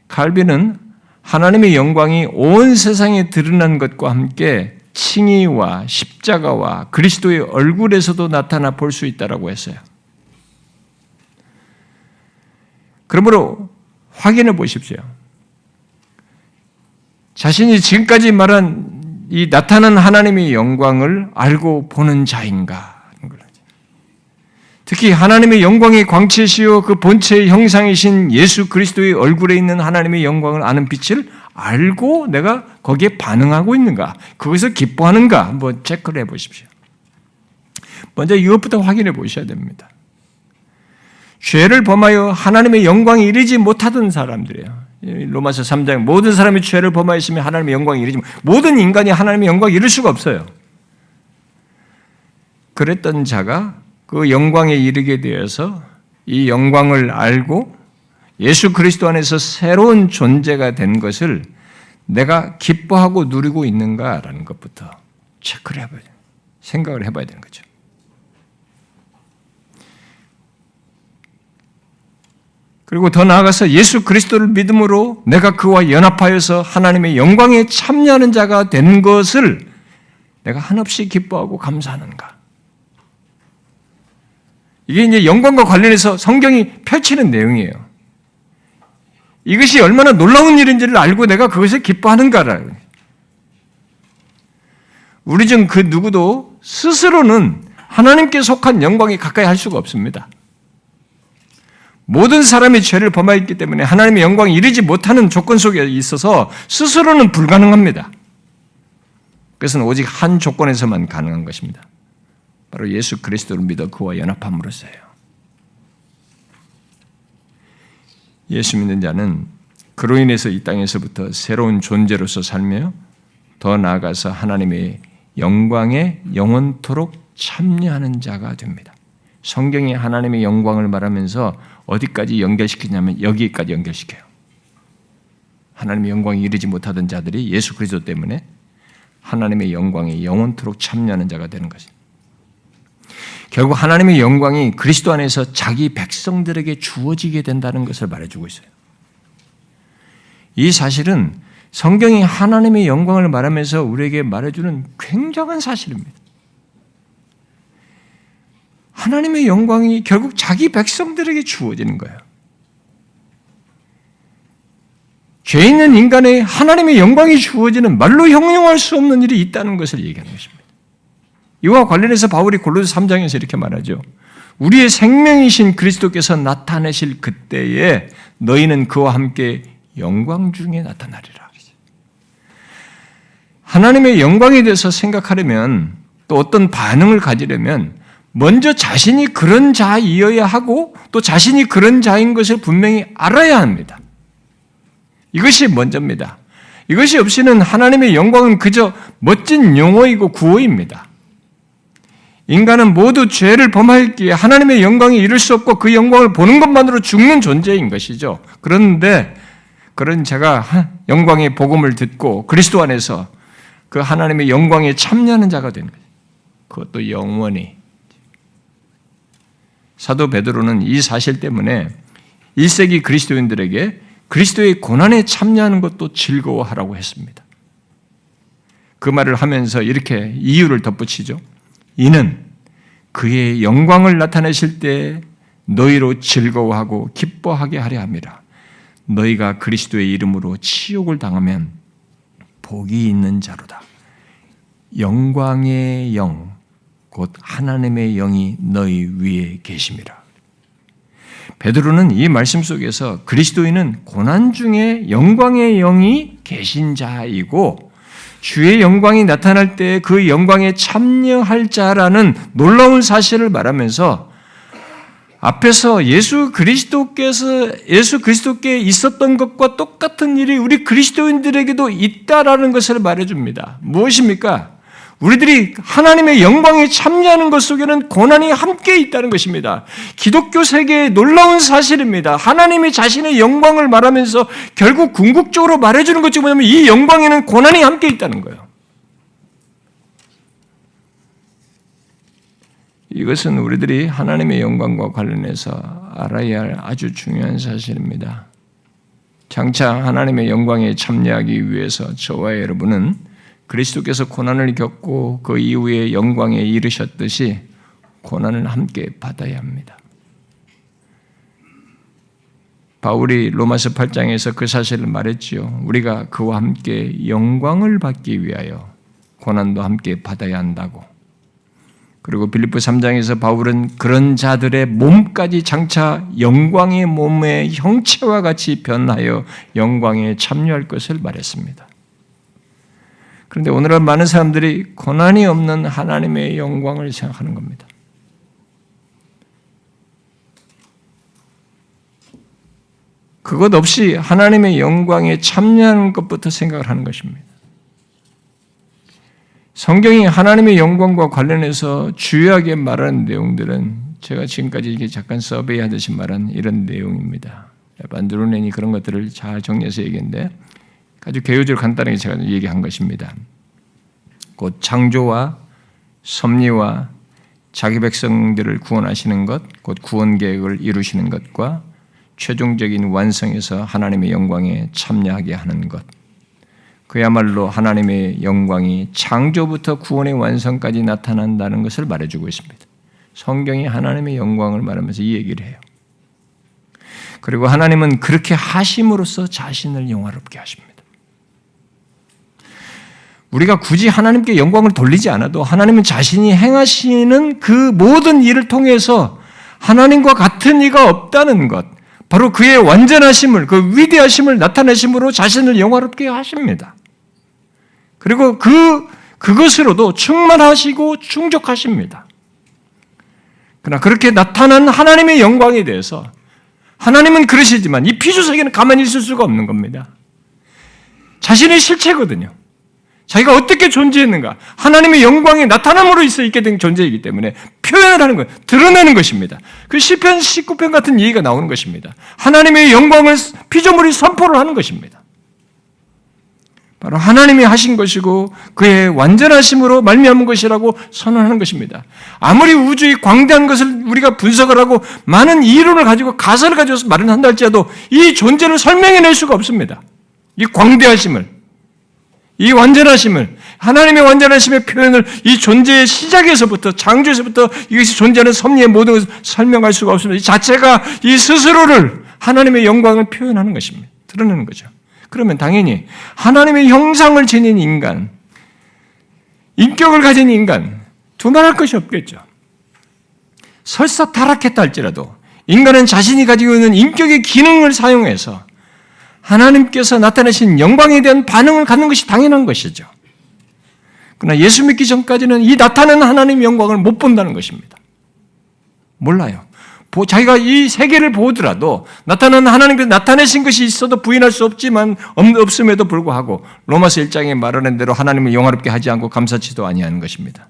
칼빈은 하나님의 영광이 온 세상에 드러난 것과 함께 칭의와 십자가와 그리스도의 얼굴에서도 나타나 볼 수 있다라고 했어요. 그러므로 확인해 보십시오. 자신이 지금까지 말한 이 나타난 하나님의 영광을 알고 보는 자인가? 특히 하나님의 영광의 광채시요 그 본체의 형상이신 예수 그리스도의 얼굴에 있는 하나님의 영광을 아는 빛을 알고 내가 거기에 반응하고 있는가? 거기서 기뻐하는가? 한번 체크를 해 보십시오. 먼저 이것부터 확인해 보셔야 됩니다. 죄를 범하여 하나님의 영광에 이르지 못하던 사람들이에요. 로마서 3장 모든 사람이 죄를 범하였으면 하나님의 영광에 이르지 모든 인간이 하나님의 영광에 이를 수가 없어요. 그랬던 자가 그 영광에 이르게 되어서 이 영광을 알고 예수 그리스도 안에서 새로운 존재가 된 것을 내가 기뻐하고 누리고 있는가라는 것부터 체크를 해봐야 돼요. 생각을 해봐야 되는 거죠. 그리고 더 나아가서 예수 그리스도를 믿음으로 내가 그와 연합하여서 하나님의 영광에 참여하는 자가 되는 것을 내가 한없이 기뻐하고 감사하는가. 이게 이제 영광과 관련해서 성경이 펼치는 내용이에요. 이것이 얼마나 놀라운 일인지를 알고 내가 그것을 기뻐하는가라는. 우리 중 그 누구도 스스로는 하나님께 속한 영광에 가까이 할 수가 없습니다. 모든 사람이 죄를 범하였기 때문에 하나님의 영광에 이르지 못하는 조건 속에 있어서 스스로는 불가능합니다. 그것은 오직 한 조건에서만 가능한 것입니다. 바로 예수 그리스도를 믿어 그와 연합함으로써요. 예수 믿는 자는 그로 인해서 이 땅에서부터 새로운 존재로서 살며 더 나아가서 하나님의 영광에 영원토록 참여하는 자가 됩니다. 성경이 하나님의 영광을 말하면서 어디까지 연결시키냐면 여기까지 연결시켜요. 하나님의 영광에 이르지 못하던 자들이 예수 그리스도 때문에 하나님의 영광에 영원토록 참여하는 자가 되는 것입니다. 결국 하나님의 영광이 그리스도 안에서 자기 백성들에게 주어지게 된다는 것을 말해주고 있어요. 이 사실은 성경이 하나님의 영광을 말하면서 우리에게 말해주는 굉장한 사실입니다. 하나님의 영광이 결국 자기 백성들에게 주어지는 거예요. 죄 있는 인간의 하나님의 영광이 주어지는 말로 형용할 수 없는 일이 있다는 것을 얘기하는 것입니다. 이와 관련해서 바울이 고린도서 3장에서 이렇게 말하죠. 우리의 생명이신 그리스도께서 나타내실 그때에 너희는 그와 함께 영광 중에 나타나리라. 하나님의 영광에 대해서 생각하려면 또 어떤 반응을 가지려면 먼저 자신이 그런 자이어야 하고 또 자신이 그런 자인 것을 분명히 알아야 합니다. 이것이 먼저입니다. 이것이 없이는 하나님의 영광은 그저 멋진 용어이고 구호입니다. 인간은 모두 죄를 범하였기에 하나님의 영광에 이를 수 없고 그 영광을 보는 것만으로 죽는 존재인 것이죠. 그런데 그런 자가 영광의 복음을 듣고 그리스도 안에서 그 하나님의 영광에 참여하는 자가 되는 거예요. 그것도 영원히. 사도 베드로는 이 사실 때문에 1세기 그리스도인들에게 그리스도의 고난에 참여하는 것도 즐거워하라고 했습니다. 그 말을 하면서 이렇게 이유를 덧붙이죠. 이는 그의 영광을 나타내실 때 너희로 즐거워하고 기뻐하게 하려 함이라. 너희가 그리스도의 이름으로 치욕을 당하면 복이 있는 자로다. 영광의 영, 곧 하나님의 영이 너희 위에 계심이라. 베드로는 이 말씀 속에서 그리스도인은 고난 중에 영광의 영이 계신 자이고 주의 영광이 나타날 때 그 영광에 참여할 자라는 놀라운 사실을 말하면서 앞에서 예수 그리스도께 있었던 것과 똑같은 일이 우리 그리스도인들에게도 있다라는 것을 말해줍니다. 무엇입니까? 우리들이 하나님의 영광에 참여하는 것 속에는 고난이 함께 있다는 것입니다. 기독교 세계의 놀라운 사실입니다. 하나님이 자신의 영광을 말하면서 결국 궁극적으로 말해주는 것이 뭐냐면 이 영광에는 고난이 함께 있다는 거예요. 이것은 우리들이 하나님의 영광과 관련해서 알아야 할 아주 중요한 사실입니다. 장차 하나님의 영광에 참여하기 위해서 저와 여러분은 그리스도께서 고난을 겪고 그 이후에 영광에 이르셨듯이 고난을 함께 받아야 합니다. 바울이 로마서 8장에서 그 사실을 말했지요. 우리가 그와 함께 영광을 받기 위하여 고난도 함께 받아야 한다고. 그리고 빌립보 3장에서 바울은 그런 자들의 몸까지 장차 영광의 몸의 형체와 같이 변하여 영광에 참여할 것을 말했습니다. 그런데 오늘은 많은 사람들이 고난이 없는 하나님의 영광을 생각하는 겁니다. 그것 없이 하나님의 영광에 참여하는 것부터 생각을 하는 것입니다. 성경이 하나님의 영광과 관련해서 주요하게 말하는 내용들은 제가 지금까지 이렇게 잠깐 서베이하듯이 말한 이런 내용입니다. 반드로넨이 그런 것들을 잘 정리해서 얘기했는데 아주 개요적으로 간단하게 제가 얘기한 것입니다. 곧 창조와 섭리와 자기 백성들을 구원하시는 것, 곧 구원 계획을 이루시는 것과 최종적인 완성에서 하나님의 영광에 참여하게 하는 것, 그야말로 하나님의 영광이 창조부터 구원의 완성까지 나타난다는 것을 말해주고 있습니다. 성경이 하나님의 영광을 말하면서 이 얘기를 해요. 그리고 하나님은 그렇게 하심으로써 자신을 영화롭게 하십니다. 우리가 굳이 하나님께 영광을 돌리지 않아도 하나님은 자신이 행하시는 그 모든 일을 통해서 하나님과 같은 이가 없다는 것, 바로 그의 완전하심을, 그 위대하심을 나타내심으로 자신을 영화롭게 하십니다. 그리고 그것으로도 충만하시고 충족하십니다. 그러나 그렇게 나타난 하나님의 영광에 대해서 하나님은 그러시지만 이 피조세계는 가만히 있을 수가 없는 겁니다. 자신의 실체거든요. 자기가 어떻게 존재했는가, 하나님의 영광이 나타남으로 있게 된 존재이기 때문에 표현을 하는 거예요. 드러내는 것입니다. 그 시편 19편 같은 얘기가 나오는 것입니다. 하나님의 영광을 피조물이 선포를 하는 것입니다. 바로 하나님이 하신 것이고 그의 완전하심으로 말미암은 것이라고 선언하는 것입니다. 아무리 우주의 광대한 것을 우리가 분석을 하고 많은 이론을 가지고 가설을 가지고 말을 한다 할지라도 이 존재를 설명해낼 수가 없습니다. 이 광대하심을, 이 완전하심을, 하나님의 완전하심의 표현을 이 존재의 시작에서부터, 창조에서부터 이것이 존재하는 섭리의 모든 것을 설명할 수가 없습니다. 이 자체가 이 스스로를 하나님의 영광을 표현하는 것입니다. 드러내는 거죠. 그러면 당연히 하나님의 형상을 지닌 인간, 인격을 가진 인간, 두말할 것이 없겠죠. 설사 타락했다 할지라도 인간은 자신이 가지고 있는 인격의 기능을 사용해서 하나님께서 나타내신 영광에 대한 반응을 갖는 것이 당연한 것이죠. 그러나 예수 믿기 전까지는 이 나타나는 하나님의 영광을 못 본다는 것입니다. 몰라요. 자기가 이 세계를 보더라도 나타나는 하나님께서 나타내신 것이 있어도 부인할 수 없지만 없음에도 불구하고 로마서 1장에 말하는 대로 하나님을 영화롭게 하지 않고 감사치도 아니하는 것입니다.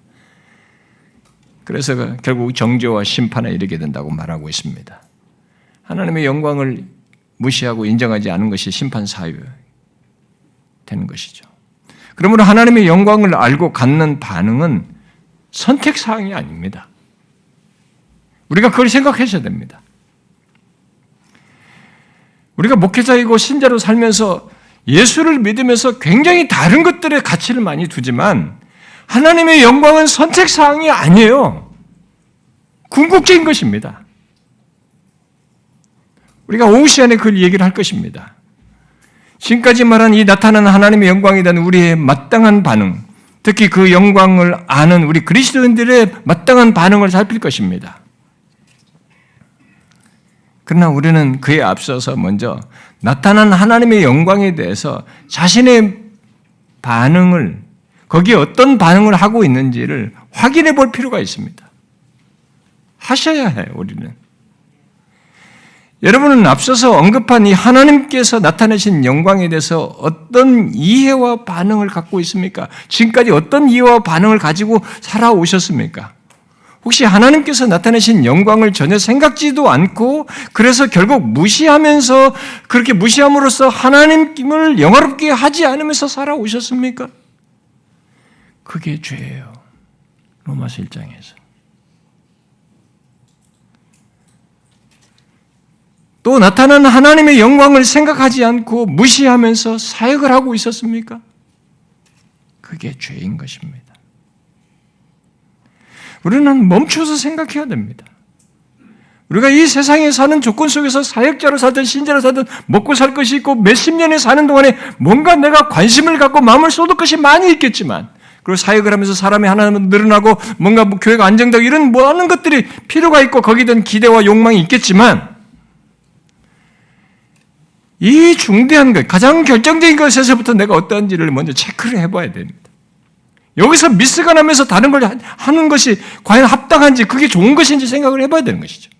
그래서 결국 정죄와 심판에 이르게 된다고 말하고 있습니다. 하나님의 영광을 무시하고 인정하지 않은 것이 심판 사유 되는 것이죠. 그러므로 하나님의 영광을 알고 갖는 반응은 선택사항이 아닙니다. 우리가 그걸 생각하셔야 됩니다. 우리가 목회자이고 신자로 살면서 예수를 믿으면서 굉장히 다른 것들의 가치를 많이 두지만 하나님의 영광은 선택사항이 아니에요. 궁극적인 것입니다. 우리가 오후 시간에 그 얘기를 할 것입니다. 지금까지 말한 이 나타나는 하나님의 영광에 대한 우리의 마땅한 반응, 특히 그 영광을 아는 우리 그리스도인들의 마땅한 반응을 살필 것입니다. 그러나 우리는 그에 앞서서 먼저 나타난 하나님의 영광에 대해서 자신의 반응을, 거기에 어떤 반응을 하고 있는지를 확인해 볼 필요가 있습니다. 하셔야 해요, 우리는. 여러분은 앞서서 언급한 이 하나님께서 나타내신 영광에 대해서 어떤 이해와 반응을 갖고 있습니까? 지금까지 어떤 이해와 반응을 가지고 살아오셨습니까? 혹시 하나님께서 나타내신 영광을 전혀 생각지도 않고 그래서 결국 무시하면서 그렇게 무시함으로써 하나님을 영화롭게 하지 않으면서 살아오셨습니까? 그게 죄예요. 로마서 1장에서. 또 나타난 하나님의 영광을 생각하지 않고 무시하면서 사역을 하고 있었습니까? 그게 죄인 것입니다. 우리는 멈춰서 생각해야 됩니다. 우리가 이 세상에 사는 조건 속에서 사역자로 살든 신자로 살든 먹고 살 것이 있고 몇십 년에 사는 동안에 뭔가 내가 관심을 갖고 마음을 쏟을 것이 많이 있겠지만, 그리고 사역을 하면서 사람이 하나는 늘어나고 뭔가 교회가 안정되고 이런 많은 것들이 필요가 있고 거기에 대한 기대와 욕망이 있겠지만, 이 중대한 것, 가장 결정적인 것에서부터 내가 어떠한지를 먼저 체크를 해봐야 됩니다. 여기서 미스가 나면서 다른 걸 하는 것이 과연 합당한지, 그게 좋은 것인지 생각을 해봐야 되는 것이죠.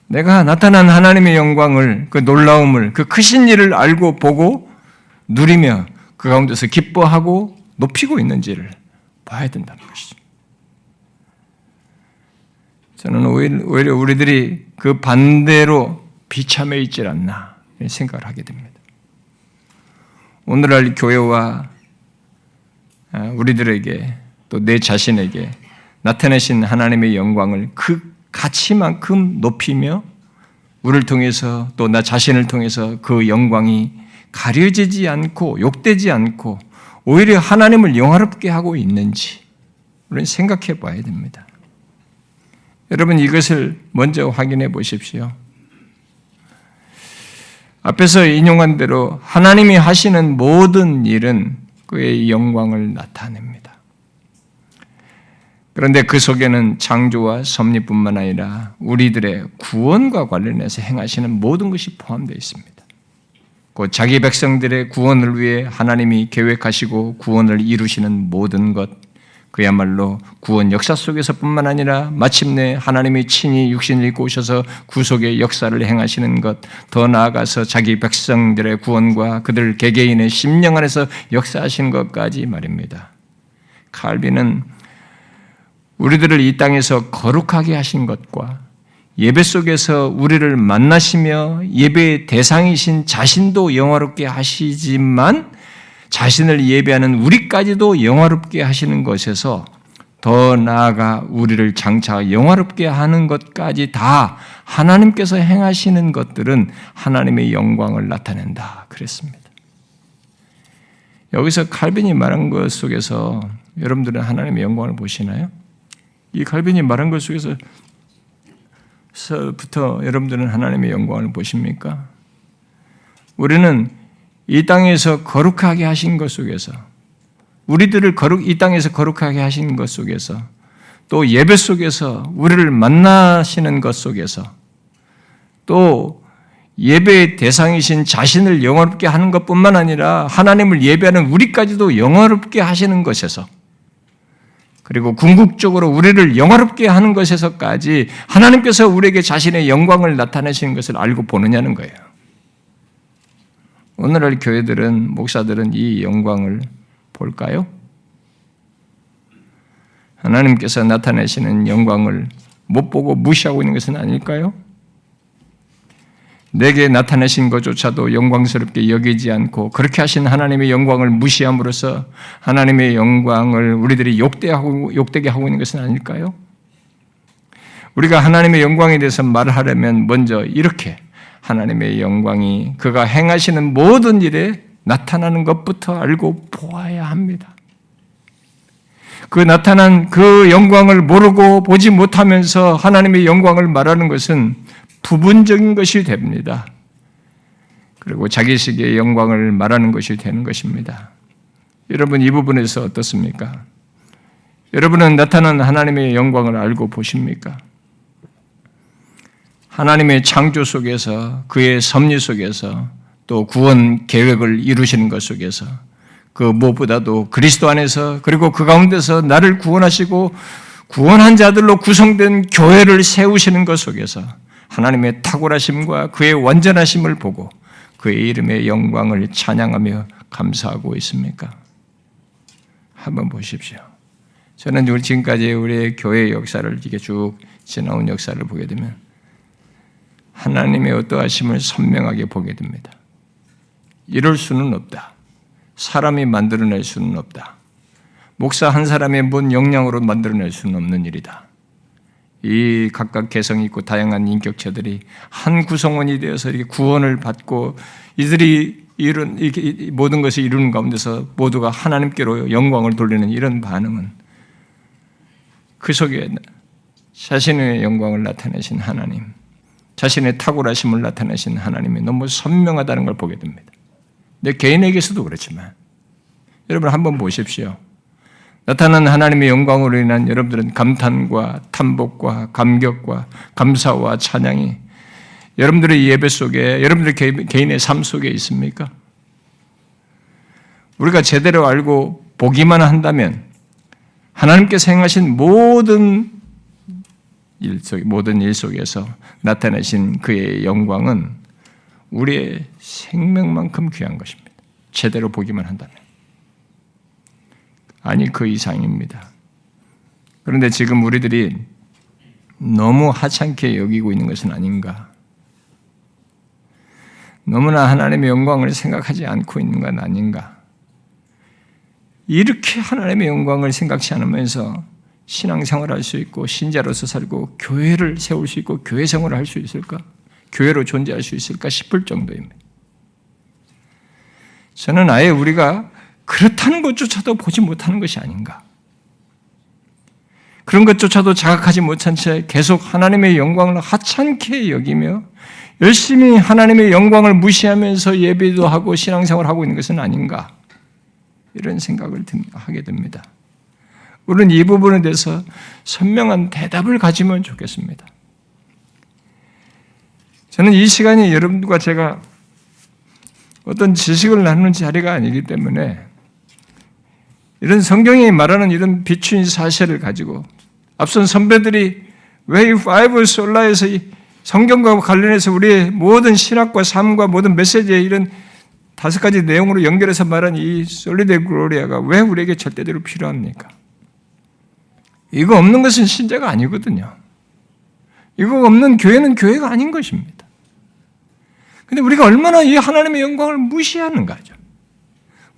내가 나타난 하나님의 영광을, 그 놀라움을, 그 크신 일을 알고 보고 누리며 그 가운데서 기뻐하고 높이고 있는지를 봐야 된다는 것이죠. 저는 오히려 우리들이 그 반대로 비참해 있질 않나 생각을 하게 됩니다. 오늘날 교회와 우리들에게 또 내 자신에게 나타내신 하나님의 영광을 그 가치만큼 높이며 우리를 통해서 또 나 자신을 통해서 그 영광이 가려지지 않고 욕되지 않고 오히려 하나님을 영화롭게 하고 있는지 우리는 생각해 봐야 됩니다. 여러분, 이것을 먼저 확인해 보십시오. 앞에서 인용한 대로 하나님이 하시는 모든 일은 그의 영광을 나타냅니다. 그런데 그 속에는 창조와 섭리뿐만 아니라 우리들의 구원과 관련해서 행하시는 모든 것이 포함되어 있습니다. 곧 자기 백성들의 구원을 위해 하나님이 계획하시고 구원을 이루시는 모든 것, 그야말로 구원 역사 속에서뿐만 아니라 마침내 하나님이 친히 육신을 입고 오셔서 구속의 역사를 행하시는 것, 더 나아가서 자기 백성들의 구원과 그들 개개인의 심령 안에서 역사하시는 것까지 말입니다. 칼빈은 우리들을 이 땅에서 거룩하게 하신 것과 예배 속에서 우리를 만나시며 예배의 대상이신 자신도 영화롭게 하시지만 자신을 예배하는 우리까지도 영화롭게 하시는 것에서 더 나아가 우리를 장차 영화롭게 하는 것까지 다 하나님께서 행하시는 것들은 하나님의 영광을 나타낸다 그랬습니다. 여기서 칼빈이 말한 것 속에서 여러분들은 하나님의 영광을 보시나요? 이 칼빈이 말한 것 속에서부터 여러분들은 하나님의 영광을 보십니까? 우리는 이 땅에서 거룩하게 하신 것 속에서, 우리들을 이 땅에서 거룩하게 하신 것 속에서, 또 예배 속에서 우리를 만나시는 것 속에서, 또 예배의 대상이신 자신을 영화롭게 하는 것뿐만 아니라 하나님을 예배하는 우리까지도 영화롭게 하시는 것에서, 그리고 궁극적으로 우리를 영화롭게 하는 것에서까지 하나님께서 우리에게 자신의 영광을 나타내시는 것을 알고 보느냐는 거예요. 오늘날 교회들은, 목사들은 이 영광을 볼까요? 하나님께서 나타내시는 영광을 못 보고 무시하고 있는 것은 아닐까요? 내게 나타내신 것조차도 영광스럽게 여기지 않고 그렇게 하신 하나님의 영광을 무시함으로써 하나님의 영광을 우리들이 욕되게 하고 있는 것은 아닐까요? 우리가 하나님의 영광에 대해서 말을 하려면 먼저 이렇게 하나님의 영광이 그가 행하시는 모든 일에 나타나는 것부터 알고 보아야 합니다. 그 나타난 그 영광을 모르고 보지 못하면서 하나님의 영광을 말하는 것은 부분적인 것이 됩니다. 그리고 자기식의 영광을 말하는 것이 되는 것입니다. 여러분 이 부분에서 어떻습니까? 여러분은 나타난 하나님의 영광을 알고 보십니까? 하나님의 창조 속에서 그의 섭리 속에서 또 구원 계획을 이루시는 것 속에서 그 무엇보다도 그리스도 안에서 그리고 그 가운데서 나를 구원하시고 구원한 자들로 구성된 교회를 세우시는 것 속에서 하나님의 탁월하심과 그의 완전하심을 보고 그의 이름의 영광을 찬양하며 감사하고 있습니까? 한번 보십시오. 저는 지금까지 우리의 교회의 역사를 이렇게 쭉 지나온 역사를 보게 되면 하나님의 어떠하심을 선명하게 보게 됩니다. 이럴 수는 없다. 사람이 만들어낼 수는 없다. 목사 한 사람의 뭔 역량으로 만들어낼 수는 없는 일이다. 이 각각 개성 있고 다양한 인격체들이 한 구성원이 되어서 이렇게 구원을 받고 이들이 이런 이렇게 모든 것을 이루는 가운데서 모두가 하나님께로 영광을 돌리는 이런 반응은 그 속에 자신의 영광을 나타내신 하나님, 자신의 탁월하심을 나타내신 하나님이 너무 선명하다는 걸 보게 됩니다. 내 개인에게서도 그렇지만 여러분 한번 보십시오. 나타난 하나님의 영광으로 인한 여러분들은 감탄과 탐복과 감격과 감사와 찬양이 여러분들의 예배 속에 여러분들의 개인의 삶 속에 있습니까? 우리가 제대로 알고 보기만 한다면 하나님께서 행하신 모든 일 속에서 나타내신 그의 영광은 우리의 생명만큼 귀한 것입니다. 제대로 보기만 한다면. 아니 그 이상입니다. 그런데 지금 우리들이 너무 하찮게 여기고 있는 것은 아닌가? 너무나 하나님의 영광을 생각하지 않고 있는 건 아닌가? 이렇게 하나님의 영광을 생각지 않으면서 신앙생활을 할 수 있고 신자로서 살고 교회를 세울 수 있고 교회 생활을 할 수 있을까? 교회로 존재할 수 있을까 싶을 정도입니다. 저는 아예 우리가 그렇다는 것조차도 보지 못하는 것이 아닌가. 그런 것조차도 자각하지 못한 채 계속 하나님의 영광을 하찮게 여기며 열심히 하나님의 영광을 무시하면서 예배도 하고 신앙생활을 하고 있는 것은 아닌가. 이런 생각을 하게 됩니다. 우리는 이 부분에 대해서 선명한 대답을 가지면 좋겠습니다. 저는 이 시간이 여러분과 제가 어떤 지식을 나누는 자리가 아니기 때문에 이런 성경이 말하는 이런 비추인 사실을 가지고 앞선 선배들이 왜 파이브 솔라에서 성경과 관련해서 우리의 모든 신학과 삶과 모든 메시지의 이런 5가지 내용으로 연결해서 말한 이 솔리데 글로리아가 왜 우리에게 절대적으로 필요합니까? 이거 없는 것은 신자가 아니거든요. 이거 없는 교회는 교회가 아닌 것입니다. 그런데 우리가 얼마나 이 하나님의 영광을 무시하는가죠.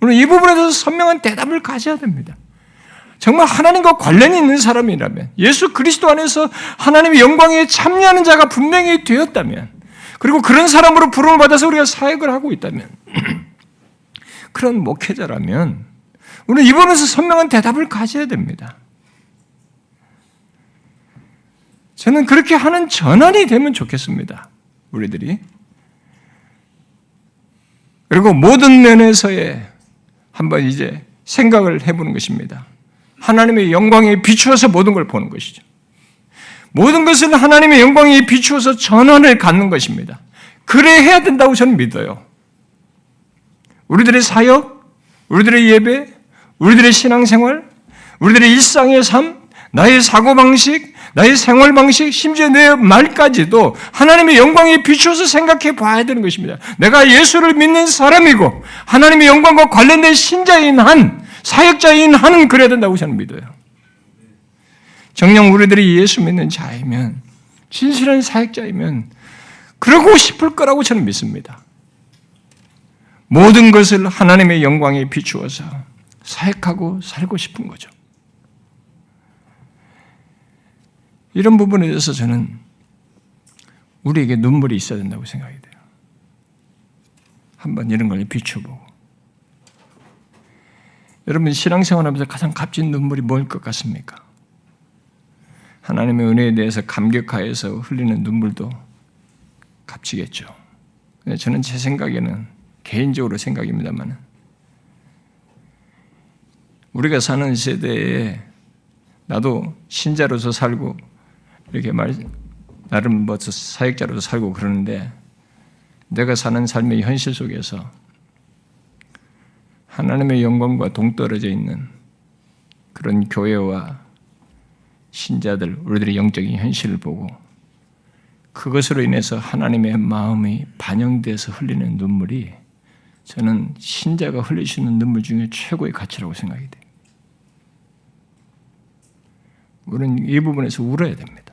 우리는 이 부분에 대해서 선명한 대답을 가져야 됩니다. 정말 하나님과 관련이 있는 사람이라면, 예수 그리스도 안에서 하나님의 영광에 참여하는 자가 분명히 되었다면, 그리고 그런 사람으로 부름을 받아서 우리가 사역을 하고 있다면, 그런 목회자라면 우리는 이 부분에서 선명한 대답을 가져야 됩니다. 저는 그렇게 하는 전환이 되면 좋겠습니다. 우리들이. 그리고 모든 면에서의 한번 이제 생각을 해보는 것입니다. 하나님의 영광에 비추어서 모든 걸 보는 것이죠. 모든 것은 하나님의 영광에 비추어서 전환을 갖는 것입니다. 그래야 해야 된다고 저는 믿어요. 우리들의 사역, 우리들의 예배, 우리들의 신앙생활, 우리들의 일상의 삶, 나의 사고방식, 나의 생활방식, 심지어 내 말까지도 하나님의 영광에 비추어서 생각해 봐야 되는 것입니다. 내가 예수를 믿는 사람이고 하나님의 영광과 관련된 신자인 한, 사역자인 한은 그래야 된다고 저는 믿어요. 정녕 우리들이 예수 믿는 자이면, 진실한 사역자이면 그러고 싶을 거라고 저는 믿습니다. 모든 것을 하나님의 영광에 비추어서 사역하고 살고 싶은 거죠. 이런 부분에 대해서 저는 우리에게 눈물이 있어야 된다고 생각이 돼요. 한번 이런 걸 비춰보고. 여러분 신앙생활하면서 가장 값진 눈물이 뭘 것 같습니까? 하나님의 은혜에 대해서 감격하여서 흘리는 눈물도 값지겠죠. 근데 저는 제 생각에는 개인적으로 생각입니다만 우리가 사는 세대에 나도 신자로서 살고 이렇게 나름 사역자로서 살고 그러는데 내가 사는 삶의 현실 속에서 하나님의 영광과 동떨어져 있는 그런 교회와 신자들, 우리들의 영적인 현실을 보고 그것으로 인해서 하나님의 마음이 반영돼서 흘리는 눈물이 저는 신자가 흘릴 수 있는 눈물 중에 최고의 가치라고 생각이 돼요. 우리는 이 부분에서 울어야 됩니다.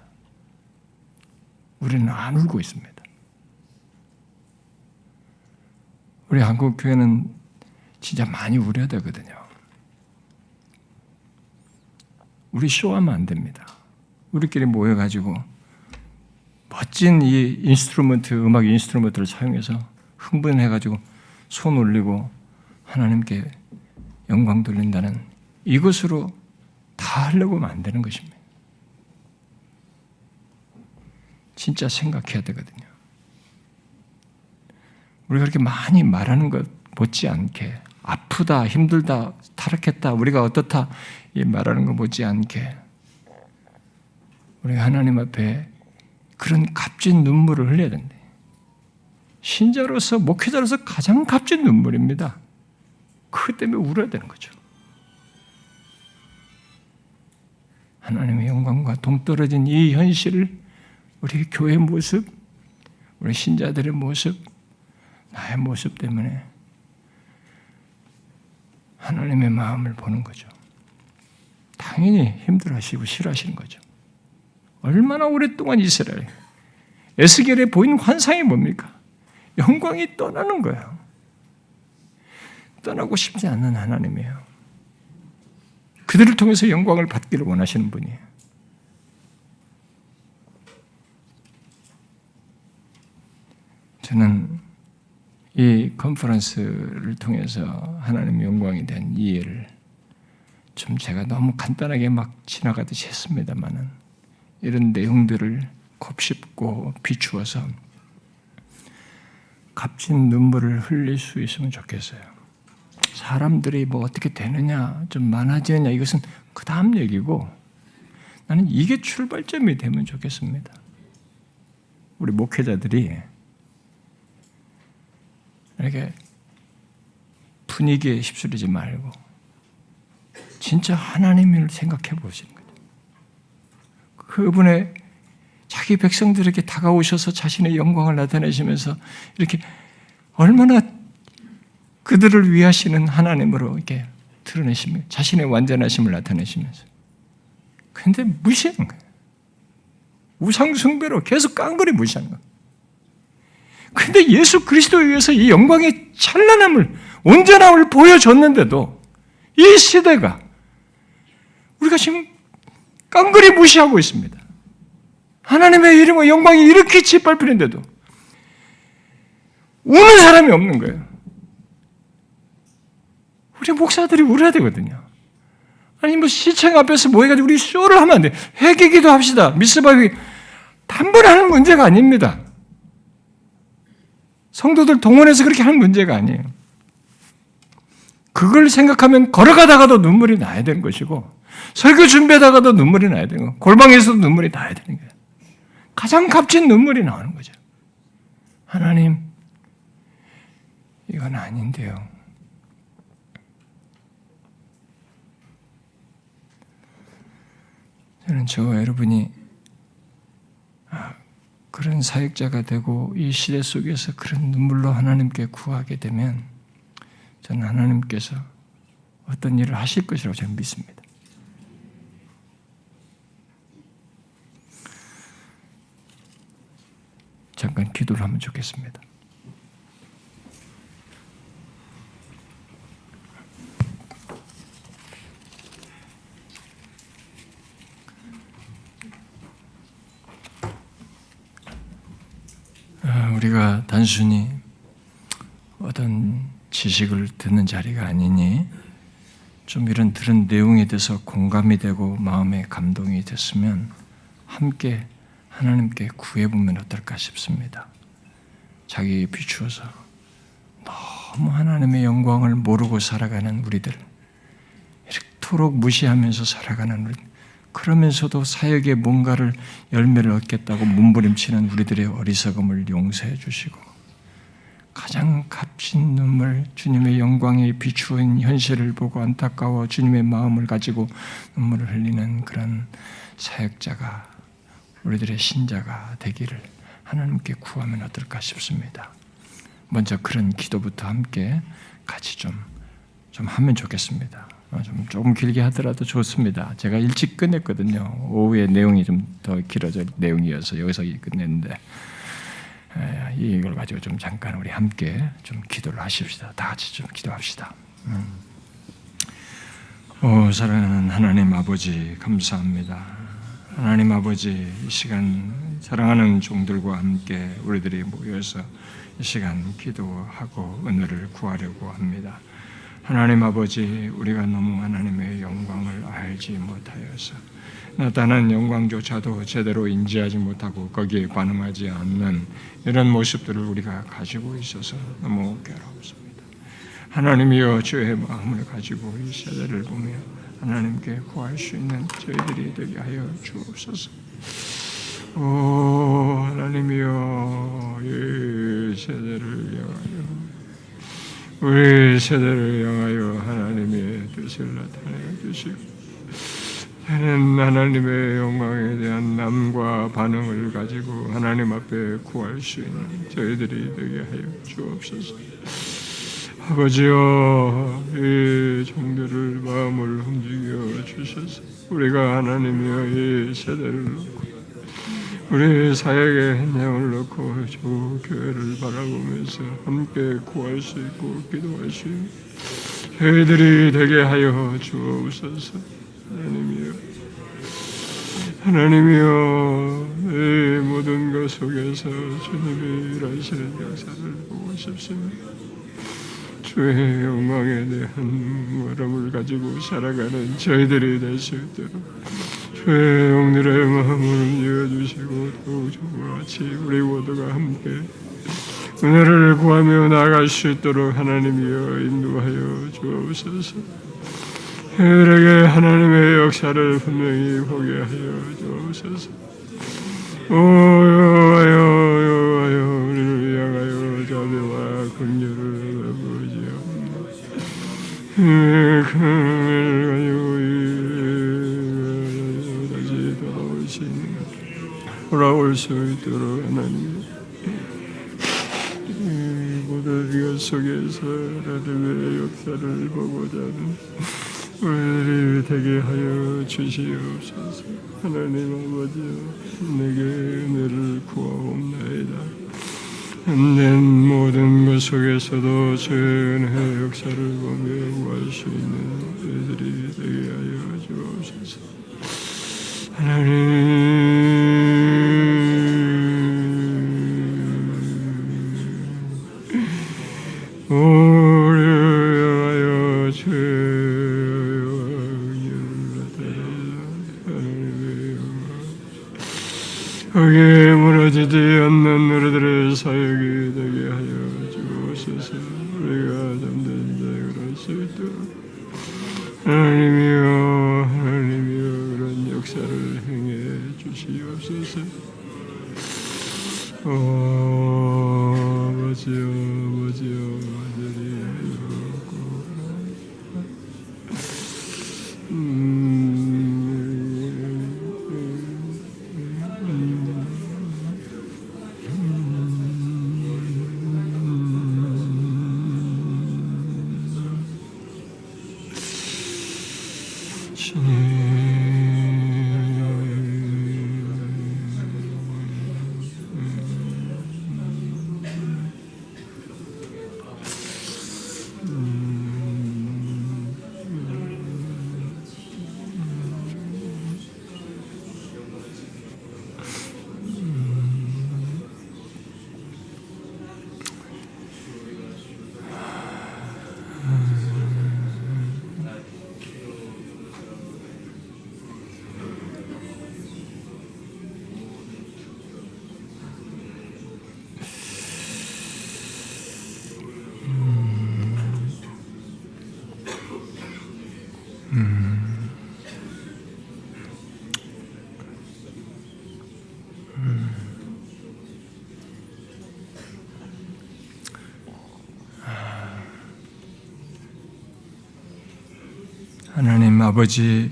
우리는 안 울고 있습니다. 우리 한국 교회는 진짜 많이 울어야 되거든요. 우리 쇼하면 안 됩니다. 우리끼리 모여가지고 멋진 이 음악 인스트루먼트를 사용해서 흥분해가지고 손 올리고 하나님께 영광 돌린다는 이것으로 다 하려고 하면 안 되는 것입니다. 진짜 생각해야 되거든요. 우리가 그렇게 많이 말하는 것 못지않게 아프다, 힘들다, 타락했다, 우리가 어떻다 이 말하는 것 못지않게 우리가 하나님 앞에 그런 값진 눈물을 흘려야 된대. 신자로서 목회자로서 가장 값진 눈물입니다. 그것 때문에 울어야 되는 거죠. 하나님의 영광과 동떨어진 이 현실을 우리 교회의 모습, 우리 신자들의 모습, 나의 모습 때문에 하나님의 마음을 보는 거죠. 당연히 힘들어하시고 싫어하시는 거죠. 얼마나 오랫동안 이스라엘 에스겔에 보인 환상이 뭡니까? 영광이 떠나는 거예요. 떠나고 싶지 않는 하나님이에요. 그들을 통해서 영광을 받기를 원하시는 분이에요. 저는 이 컨퍼런스를 통해서 하나님의 영광에 대한 이해를 좀 제가 너무 간단하게 막 지나가듯이 했습니다만은 이런 내용들을 곱씹고 비추어서 값진 눈물을 흘릴 수 있으면 좋겠어요. 사람들이 뭐 어떻게 되느냐, 좀 많아지느냐 이것은 그 다음 얘기고 나는 이게 출발점이 되면 좋겠습니다. 우리 목회자들이 이렇게 분위기에 휩쓸리지 말고 진짜 하나님을 생각해 보시는 거죠. 그분의 자기 백성들에게 다가오셔서 자신의 영광을 나타내시면서 이렇게 얼마나 그들을 위하시는 하나님으로 이렇게 드러내시며 자신의 완전하심을 나타내시면서 근데 무시하는 거예요. 우상 숭배로 계속 깡그리 무시하는 거예요. 근데 예수 그리스도에 의해서 이 영광의 찬란함을 온전함을 보여줬는데도 이 시대가 우리가 지금 깡그리 무시하고 있습니다. 하나님의 이름과 영광이 이렇게 짓밟히는데도 우는 사람이 없는 거예요. 우리 목사들이 울어야 되거든요. 아니 뭐 시청 앞에서 모여가지고 우리 쇼를 하면 안 돼. 회개기도 합시다. 미스바비 단번에 하는 문제가 아닙니다. 성도들 동원해서 그렇게 하는 문제가 아니에요. 그걸 생각하면 걸어가다가도 눈물이 나야 되는 것이고 설교 준비하다가도 눈물이 나야 되는 거고 골방에서도 눈물이 나야 되는 거예요. 가장 값진 눈물이 나오는 거죠. 하나님, 이건 아닌데요. 저는 저와 여러분이 그런 사역자가 되고 이 시대 속에서 그런 눈물로 하나님께 구하게 되면 저는 하나님께서 어떤 일을 하실 것이라고 저는 믿습니다. 잠깐 기도를 하면 좋겠습니다. 우리가 단순히 어떤 지식을 듣는 자리가 아니니 좀 이런 들은 내용에 대해서 공감이 되고 마음에 감동이 됐으면 함께 하나님께 구해보면 어떨까 싶습니다. 자기에 비추어서 너무 하나님의 영광을 모르고 살아가는 우리들, 이렇도록 무시하면서 살아가는 우리, 그러면서도 사역에 뭔가를 열매를 얻겠다고 몸부림치는 우리들의 어리석음을 용서해 주시고 가장 값진 눈물, 주님의 영광에 비추은 현실을 보고 안타까워 주님의 마음을 가지고 눈물을 흘리는 그런 사역자가, 우리들의 신자가 되기를 하나님께 구하면 어떨까 싶습니다. 먼저 그런 기도부터 함께 같이 좀 하면 좋겠습니다. 조금 길게 하더라도 좋습니다. 제가 일찍 끝냈거든요. 오후에 내용이 좀 더 길어질 내용이어서 여기서 끝냈는데 이걸 가지고 좀 잠깐 우리 함께 좀 기도를 하십시다. 다 같이 좀 기도합시다. 사랑하는 하나님 아버지 감사합니다. 하나님 아버지, 이 시간 사랑하는 종들과 함께 우리들이 모여서 이 시간 기도하고 은혜를 구하려고 합니다. 하나님 아버지, 우리가 너무 하나님의 영광을 알지 못하여서 나타난 영광조차도 제대로 인지하지 못하고 거기에 반응하지 않는 이런 모습들을 우리가 가지고 있어서 너무 괴롭습니다. 하나님이여, 주의 마음을 가지고 이 세대를 보며 하나님께 구할 수 있는 저희들이 되게 하여 주옵소서. 하나님이여, 이 세대를 향하여, 우리 세대를 향하여 하나님의 뜻을 나타내 주시고, 하나님의 영광에 대한 남과 반응을 가지고 하나님 앞에 구할 수 있는 저희들이 되게 하여 주옵소서. 아버지여, 이 종들을 마음을 움직여 주셔서 우리가 하나님이여 이 세대를 놓고 우리 사역에 힘을 넣고 주 교회를 바라보면서 함께 구할 수 있고 기도할 수 있는 저희들이 되게 하여 주옵소서. 하나님이여, 이 모든 것 속에서 주님이 일하시는 역사를 보고 싶습니다. 주의 영광에 대한 마음을 가지고 살아가는 저희들이 될 수 있도록 주의 영들의 마음을 움직여주시고 더욱 저와 같이 우리 모두가 함께 은혜를 구하며 나아갈 수 있도록 하나님이여 인도하여 주옵소서. 저희에게 하나님의 역사를 분명히 보게 하여 주옵소서. 여호와여, 우리를 향하여 자비와 긍휼을 베푸시옵소서. 다시 돌아올 수 있도록 하나님, 모든 것 속에서 하나님의 역사를 보고자 하는 우리들이 되게 하여 주시옵소서. 하나님 아버지여, 내게 은혜를 구하옵나이다. 내 모든 것 속에서도 주의 은혜의 역사를 보며 구할 수 있는 우리들이 되게 하여 주옵소서. 하나님, 거기에 무너지지 않는 우리들의 사역이 되게 하여 주옵소서. 우리가 잠든 자 그럴 수 있도록 하나님이여, 하나님이여, 그런 역사를 행해 주시옵소서. 아버지여, 아버지여, 아들이 하였고 하나님 아버지,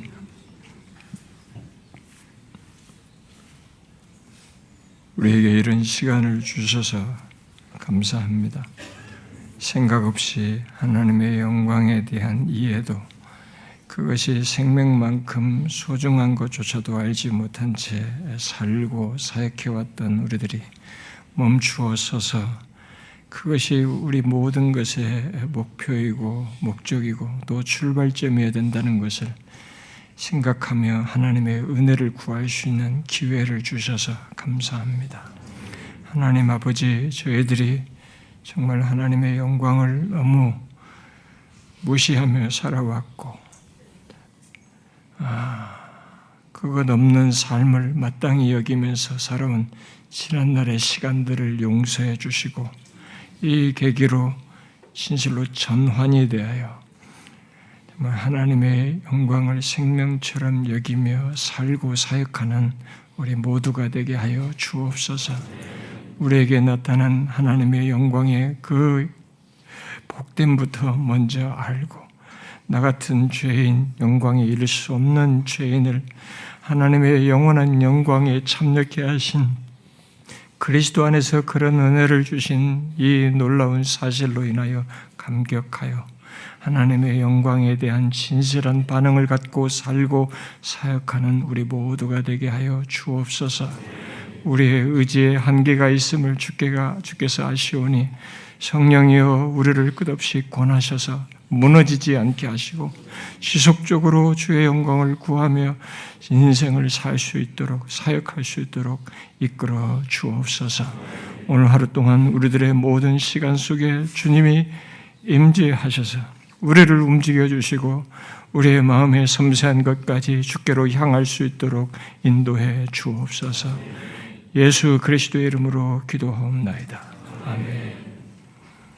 우리에게 이런 시간을 주셔서 감사합니다. 생각 없이 하나님의 영광에 대한 이해도, 그것이 생명만큼 소중한 것조차도 알지 못한 채 살고 사역해왔던 우리들이 멈추어 서서 그것이 우리 모든 것의 목표이고 목적이고 또 출발점이어야 된다는 것을 생각하며 하나님의 은혜를 구할 수 있는 기회를 주셔서 감사합니다. 하나님 아버지, 저희들이 정말 하나님의 영광을 너무 무시하며 살아왔고 그것 없는 삶을 마땅히 여기면서 살아온 지난날의 시간들을 용서해 주시고 이 계기로 진실로 전환이 되하여 정말 하나님의 영광을 생명처럼 여기며 살고 사역하는 우리 모두가 되게 하여 주옵소서. 우리에게 나타난 하나님의 영광의 그 복됨부터 먼저 알고 나 같은 죄인, 영광에 이를 수 없는 죄인을 하나님의 영원한 영광에 참여케 하신 그리스도 안에서 그런 은혜를 주신 이 놀라운 사실로 인하여 감격하여 하나님의 영광에 대한 진실한 반응을 갖고 살고 사역하는 우리 모두가 되게 하여 주옵소서. 우리의 의지에 한계가 있음을 주께서 아시오니 성령이여 우리를 끝없이 권하셔서 무너지지 않게 하시고 지속적으로 주의 영광을 구하며 인생을 살 수 있도록 사역할 수 있도록 이끌어 주옵소서. 오늘 하루 동안 우리들의 모든 시간 속에 주님이 임재하셔서 우리를 움직여 주시고 우리의 마음의 섬세한 것까지 주께로 향할 수 있도록 인도해 주옵소서. 예수 그리스도의 이름으로 기도하옵나이다. 아멘.